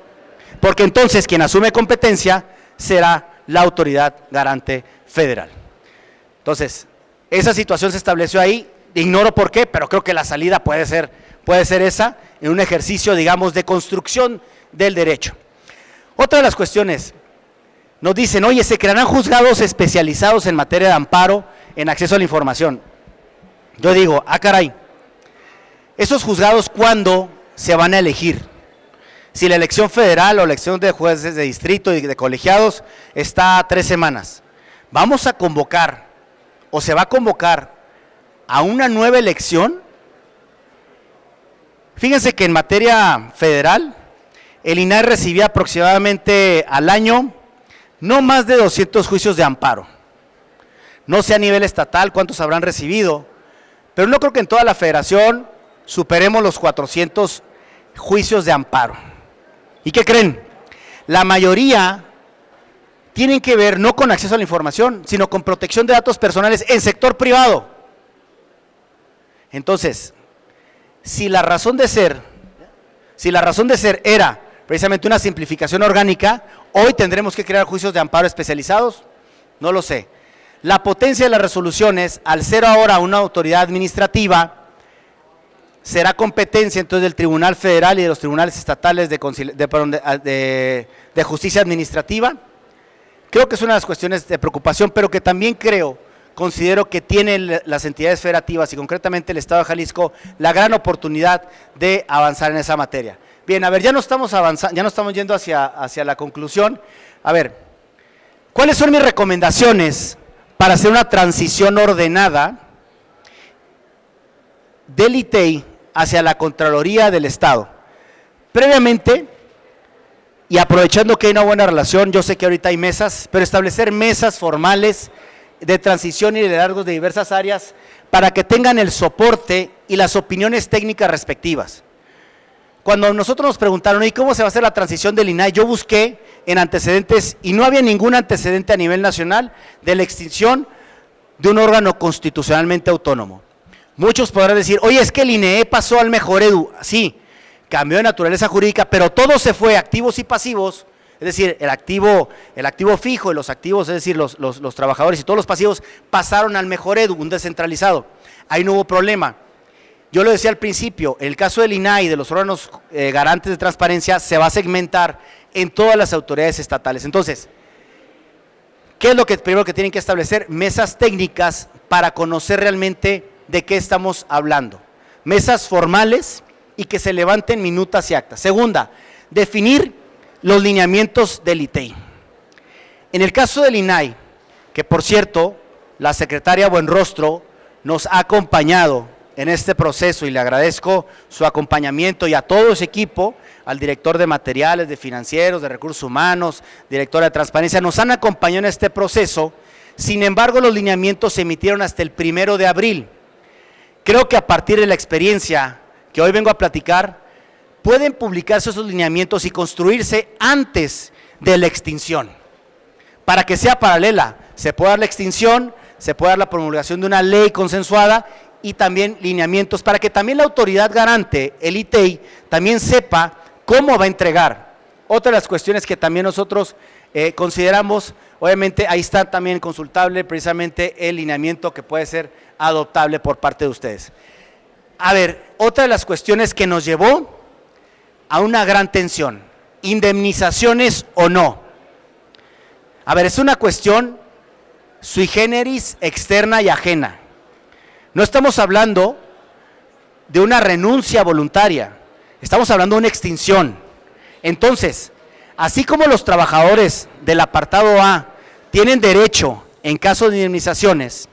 Porque entonces quien asume competencia será la autoridad garante federal. Entonces, esa situación se estableció ahí. Ignoro por qué, pero creo que la salida puede ser esa, en un ejercicio, digamos, de construcción del derecho. Otra de las cuestiones, nos dicen, oye, se crearán juzgados especializados en materia de amparo, en acceso a la información. Yo digo, caray, esos juzgados, ¿cuándo se van a elegir? Si la elección federal o la elección de jueces de distrito y de colegiados está a 3 semanas, ¿vamos a convocar o se va a convocar a una nueva elección? Fíjense que en materia federal, el INAI recibía aproximadamente al año no más de 200 juicios de amparo. No sé a nivel estatal cuántos habrán recibido, pero no creo que en toda la federación superemos los 400 juicios de amparo. ¿Y qué creen? La mayoría tienen que ver no con acceso a la información, sino con protección de datos personales en sector privado. Entonces, si la razón de ser era precisamente una simplificación orgánica, hoy tendremos que crear juicios de amparo especializados, no lo sé. La potencia de las resoluciones, al ser ahora una autoridad administrativa, será competencia entonces del Tribunal Federal y de los tribunales estatales de justicia administrativa. Creo que es una de las cuestiones de preocupación, pero que también considero que tienen las entidades federativas y concretamente el Estado de Jalisco la gran oportunidad de avanzar en esa materia. Bien, a ver, ya no estamos avanzando, ya no estamos yendo hacia la conclusión. A ver, ¿cuáles son mis recomendaciones para hacer una transición ordenada del ITEI hacia la Contraloría del Estado? Previamente, y aprovechando que hay una buena relación, yo sé que ahorita hay mesas, pero establecer mesas formales de transición y de liderazgos de diversas áreas para que tengan el soporte y las opiniones técnicas respectivas. Cuando nosotros nos preguntaron, ¿y cómo se va a hacer la transición del INAI? Yo busqué en antecedentes y no había ningún antecedente a nivel nacional de la extinción de un órgano constitucionalmente autónomo. Muchos podrán decir, oye, es que el INEE pasó al Mejoredu. Sí, cambió de naturaleza jurídica, pero todo se fue, activos y pasivos, es decir, el activo fijo y los activos, es decir, los trabajadores y todos los pasivos pasaron al Mejoredu, un descentralizado. Ahí no hubo problema. Yo lo decía al principio, el caso del INAI, de los órganos garantes de transparencia, se va a segmentar en todas las autoridades estatales. Entonces, ¿qué es lo que primero que tienen que establecer? Mesas técnicas para conocer realmente de qué estamos hablando. Mesas formales y que se levanten minutas y actas. Segunda, definir los lineamientos del ITEI. En el caso del INAI, que por cierto, la secretaria Buenrostro nos ha acompañado en este proceso y le agradezco su acompañamiento y a todo ese equipo, al director de materiales, de financieros, de recursos humanos, directora de transparencia, nos han acompañado en este proceso. Sin embargo, los lineamientos se emitieron hasta el 1 de abril. Creo que a partir de la experiencia que hoy vengo a platicar, pueden publicarse esos lineamientos y construirse antes de la extinción, para que sea paralela, se pueda dar la extinción, se pueda dar la promulgación de una ley consensuada y también lineamientos para que también la autoridad garante, el ITEI, también sepa cómo va a entregar. Otra de las cuestiones que también nosotros consideramos, obviamente ahí está también consultable precisamente el lineamiento que puede ser adoptable por parte de ustedes. A ver, otra de las cuestiones que nos llevó a una gran tensión, indemnizaciones o no. A ver, es una cuestión sui generis, externa y ajena. No estamos hablando de una renuncia voluntaria, estamos hablando de una extinción. Entonces, así como los trabajadores del apartado A tienen derecho en caso de indemnizaciones,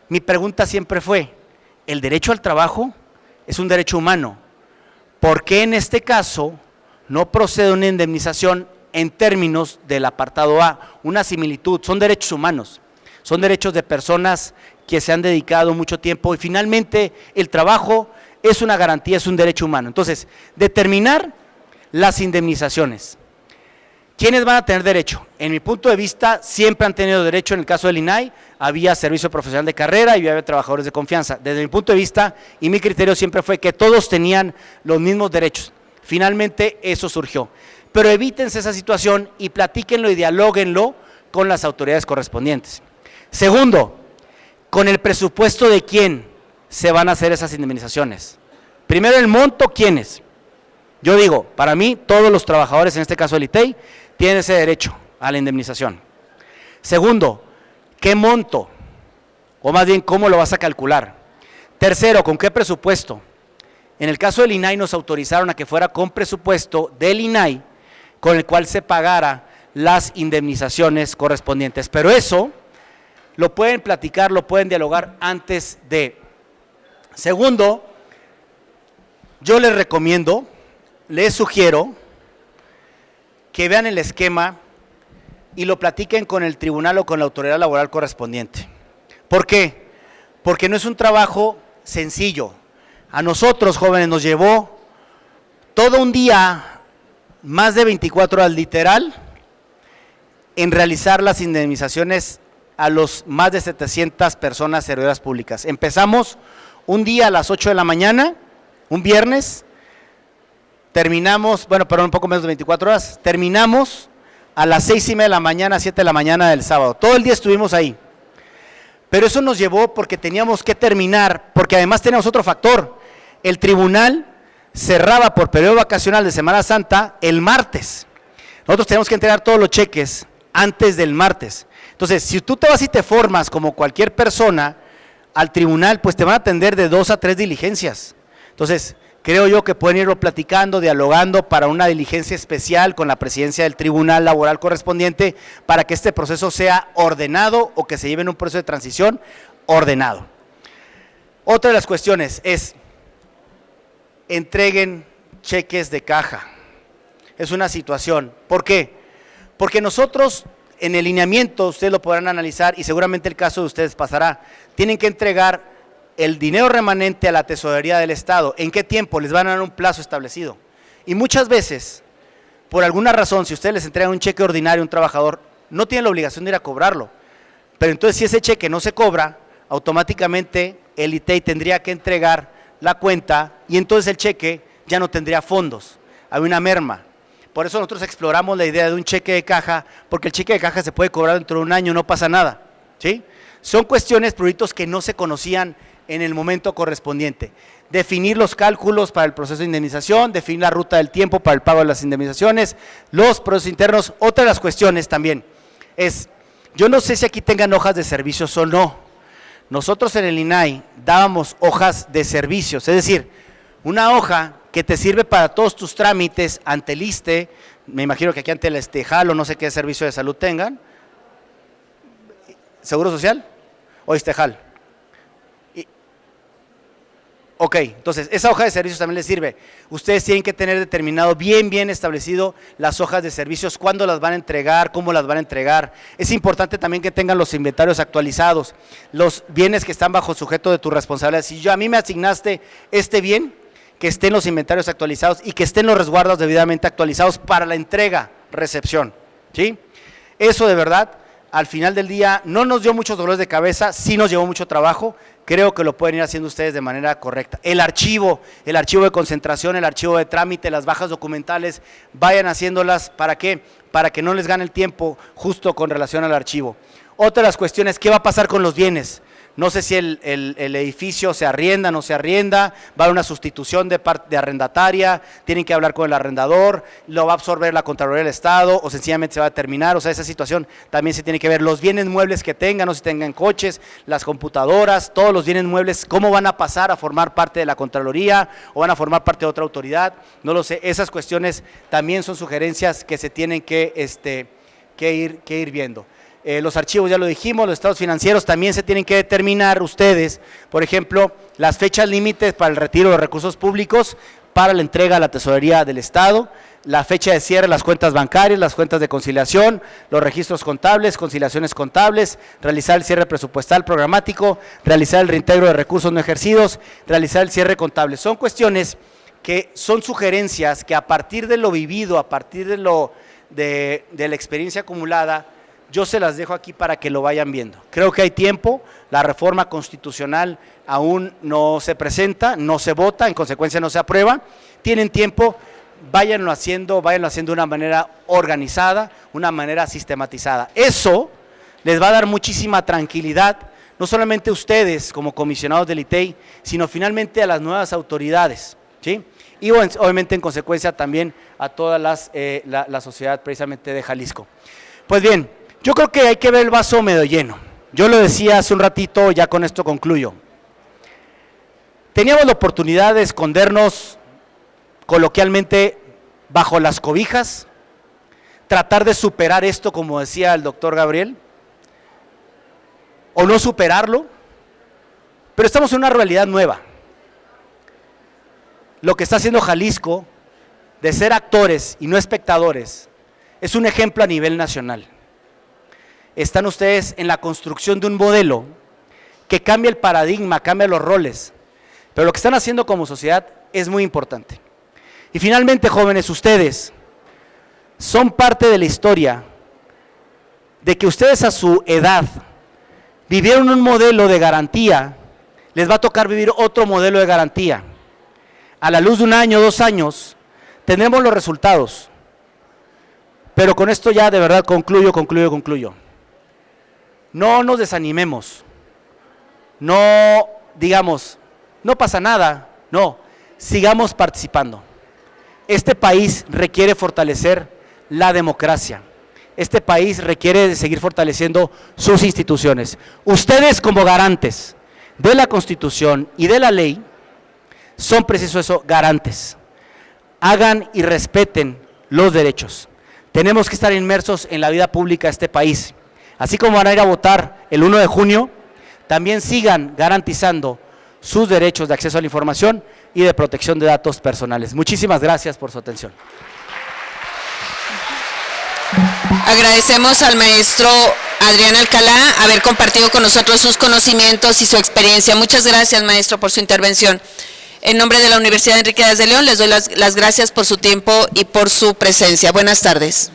mi pregunta siempre fue, ¿el derecho al trabajo es un derecho humano? ¿Por qué en este caso no procede una indemnización en términos del apartado A? Una similitud, son derechos humanos, son derechos de personas que se han dedicado mucho tiempo y finalmente el trabajo es una garantía, es un derecho humano. Entonces, determinar las indemnizaciones. ¿Quiénes van a tener derecho? En mi punto de vista, siempre han tenido derecho. En el caso del INAI, había servicio profesional de carrera y había trabajadores de confianza. Desde mi punto de vista y mi criterio siempre fue que todos tenían los mismos derechos. Finalmente, eso surgió. Pero evítense esa situación y platíquenlo y dialóguenlo con las autoridades correspondientes. Segundo, con el presupuesto de quién se van a hacer esas indemnizaciones. Primero, el monto, ¿quiénes? Yo digo, para mí, todos los trabajadores, en este caso el ITEI, tienen ese derecho a la indemnización. Segundo, ¿qué monto? O más bien, ¿cómo lo vas a calcular? Tercero, ¿con qué presupuesto? En el caso del INAI nos autorizaron a que fuera con presupuesto del INAI, con el cual se pagara las indemnizaciones correspondientes. Pero eso lo pueden platicar, lo pueden dialogar antes de. Segundo, yo les recomiendo, les sugiero que vean el esquema y lo platiquen con el tribunal o con la autoridad laboral correspondiente. ¿Por qué? Porque no es un trabajo sencillo. A nosotros, jóvenes, nos llevó todo un día más de 24 horas literal en realizar las indemnizaciones a los más de 700 personas servidoras públicas. Empezamos un día a las 8 de la mañana, un viernes, terminamos, bueno, perdón, un poco menos de 24 horas, terminamos a las 6:30 de la mañana, 7 de la mañana del sábado. Todo el día estuvimos ahí. Pero eso nos llevó porque teníamos que terminar, porque además teníamos otro factor. El tribunal cerraba por periodo vacacional de Semana Santa el martes. Nosotros teníamos que entregar todos los cheques antes del martes. Entonces, si tú te vas y te formas como cualquier persona al tribunal, pues te van a atender de 2 a 3 diligencias. Entonces, creo yo que pueden irlo platicando, dialogando para una diligencia especial con la presidencia del tribunal laboral correspondiente para que este proceso sea ordenado o que se lleve en un proceso de transición ordenado. Otra de las cuestiones es, entreguen cheques de caja. Es una situación. ¿Por qué? Porque nosotros en el lineamiento, ustedes lo podrán analizar y seguramente el caso de ustedes pasará, tienen que entregar el dinero remanente a la tesorería del Estado. ¿En qué tiempo? Les van a dar un plazo establecido. Y muchas veces, por alguna razón, si ustedes les entregan un cheque ordinario a un trabajador, no tienen la obligación de ir a cobrarlo. Pero entonces si ese cheque no se cobra, automáticamente el ITEI tendría que entregar la cuenta y entonces el cheque ya no tendría fondos, hay una merma. Por eso nosotros exploramos la idea de un cheque de caja, porque el cheque de caja se puede cobrar dentro de un año, no pasa nada, ¿sí? Son cuestiones, proyectos que no se conocían en el momento correspondiente. Definir los cálculos para el proceso de indemnización, definir la ruta del tiempo para el pago de las indemnizaciones, los procesos internos. Otra de las cuestiones también es, yo no sé si aquí tengan hojas de servicios o no. Nosotros en el INAI dábamos hojas de servicios, es decir, una hoja que te sirve para todos tus trámites ante el ISSSTE, me imagino que aquí ante el ISSSTEJAL o no sé qué servicio de salud tengan, ¿Seguro Social o ISSSTEJAL? Ok, entonces esa hoja de servicios también les sirve. Ustedes tienen que tener determinado bien establecido las hojas de servicios, cuándo las van a entregar, cómo las van a entregar. Es importante también que tengan los inventarios actualizados, los bienes que están bajo sujeto de tu responsabilidad. Si a mí me asignaste este bien, que estén los inventarios actualizados y que estén los resguardos debidamente actualizados para la entrega, recepción, ¿sí? Eso de verdad, al final del día, no nos dio muchos dolores de cabeza, sí nos llevó mucho trabajo. Creo que lo pueden ir haciendo ustedes de manera correcta. El archivo de concentración, el archivo de trámite, las bajas documentales, vayan haciéndolas, ¿para qué? Para que no les gane el tiempo justo con relación al archivo. Otra de las cuestiones, ¿qué va a pasar con los bienes? No sé si el edificio se arrienda, no se arrienda, va a haber una sustitución de arrendataria, tienen que hablar con el arrendador, lo va a absorber la Contraloría del Estado o sencillamente se va a terminar. O sea, esa situación también se tiene que ver. Los bienes muebles que tengan, no sé si tengan coches, las computadoras, todos los bienes muebles, ¿cómo van a pasar a formar parte de la Contraloría o van a formar parte de otra autoridad? No lo sé, esas cuestiones también son sugerencias que se tienen que ir viendo. Los archivos ya lo dijimos, los estados financieros también se tienen que determinar ustedes, por ejemplo, las fechas límites para el retiro de recursos públicos, para la entrega a la tesorería del Estado, la fecha de cierre de las cuentas bancarias, las cuentas de conciliación, los registros contables, conciliaciones contables, realizar el cierre presupuestal programático, realizar el reintegro de recursos no ejercidos, realizar el cierre contable. Son cuestiones que son sugerencias que a partir de lo vivido, a partir de la experiencia acumulada, yo se las dejo aquí para que lo vayan viendo. Creo que hay tiempo, la reforma constitucional aún no se presenta, no se vota, en consecuencia no se aprueba. Tienen tiempo, váyanlo haciendo de una manera organizada, una manera sistematizada. Eso les va a dar muchísima tranquilidad, no solamente a ustedes como comisionados del ITEI, sino finalmente a las nuevas autoridades, ¿sí? Y obviamente en consecuencia también a toda la sociedad precisamente de Jalisco. Pues bien, yo creo que hay que ver el vaso medio lleno. Yo lo decía hace un ratito, ya con esto concluyo. Teníamos la oportunidad de escondernos coloquialmente bajo las cobijas, tratar de superar esto, como decía el doctor Gabriel, o no superarlo, pero estamos en una realidad nueva. Lo que está haciendo Jalisco, de ser actores y no espectadores, es un ejemplo a nivel nacional. Están ustedes en la construcción de un modelo que cambia el paradigma, cambia los roles, pero lo que están haciendo como sociedad es muy importante. Y finalmente, jóvenes, ustedes, son parte de la historia de que ustedes a su edad vivieron un modelo de garantía, les va a tocar vivir otro modelo de garantía. A la luz de 1 año, 2 años, tendremos los resultados. Pero con esto ya de verdad concluyo. No nos desanimemos. No digamos, no pasa nada. No, sigamos participando. Este país requiere fortalecer la democracia. Este país requiere de seguir fortaleciendo sus instituciones. Ustedes como garantes de la Constitución y de la ley son preciso eso, garantes. Hagan y respeten los derechos. Tenemos que estar inmersos en la vida pública de este país. Así como van a ir a votar el 1 de junio, también sigan garantizando sus derechos de acceso a la información y de protección de datos personales. Muchísimas gracias por su atención. Agradecemos al maestro Adrián Alcalá haber compartido con nosotros sus conocimientos y su experiencia. Muchas gracias, maestro, por su intervención. En nombre de la Universidad Enrique Díaz de León, les doy las gracias por su tiempo y por su presencia. Buenas tardes.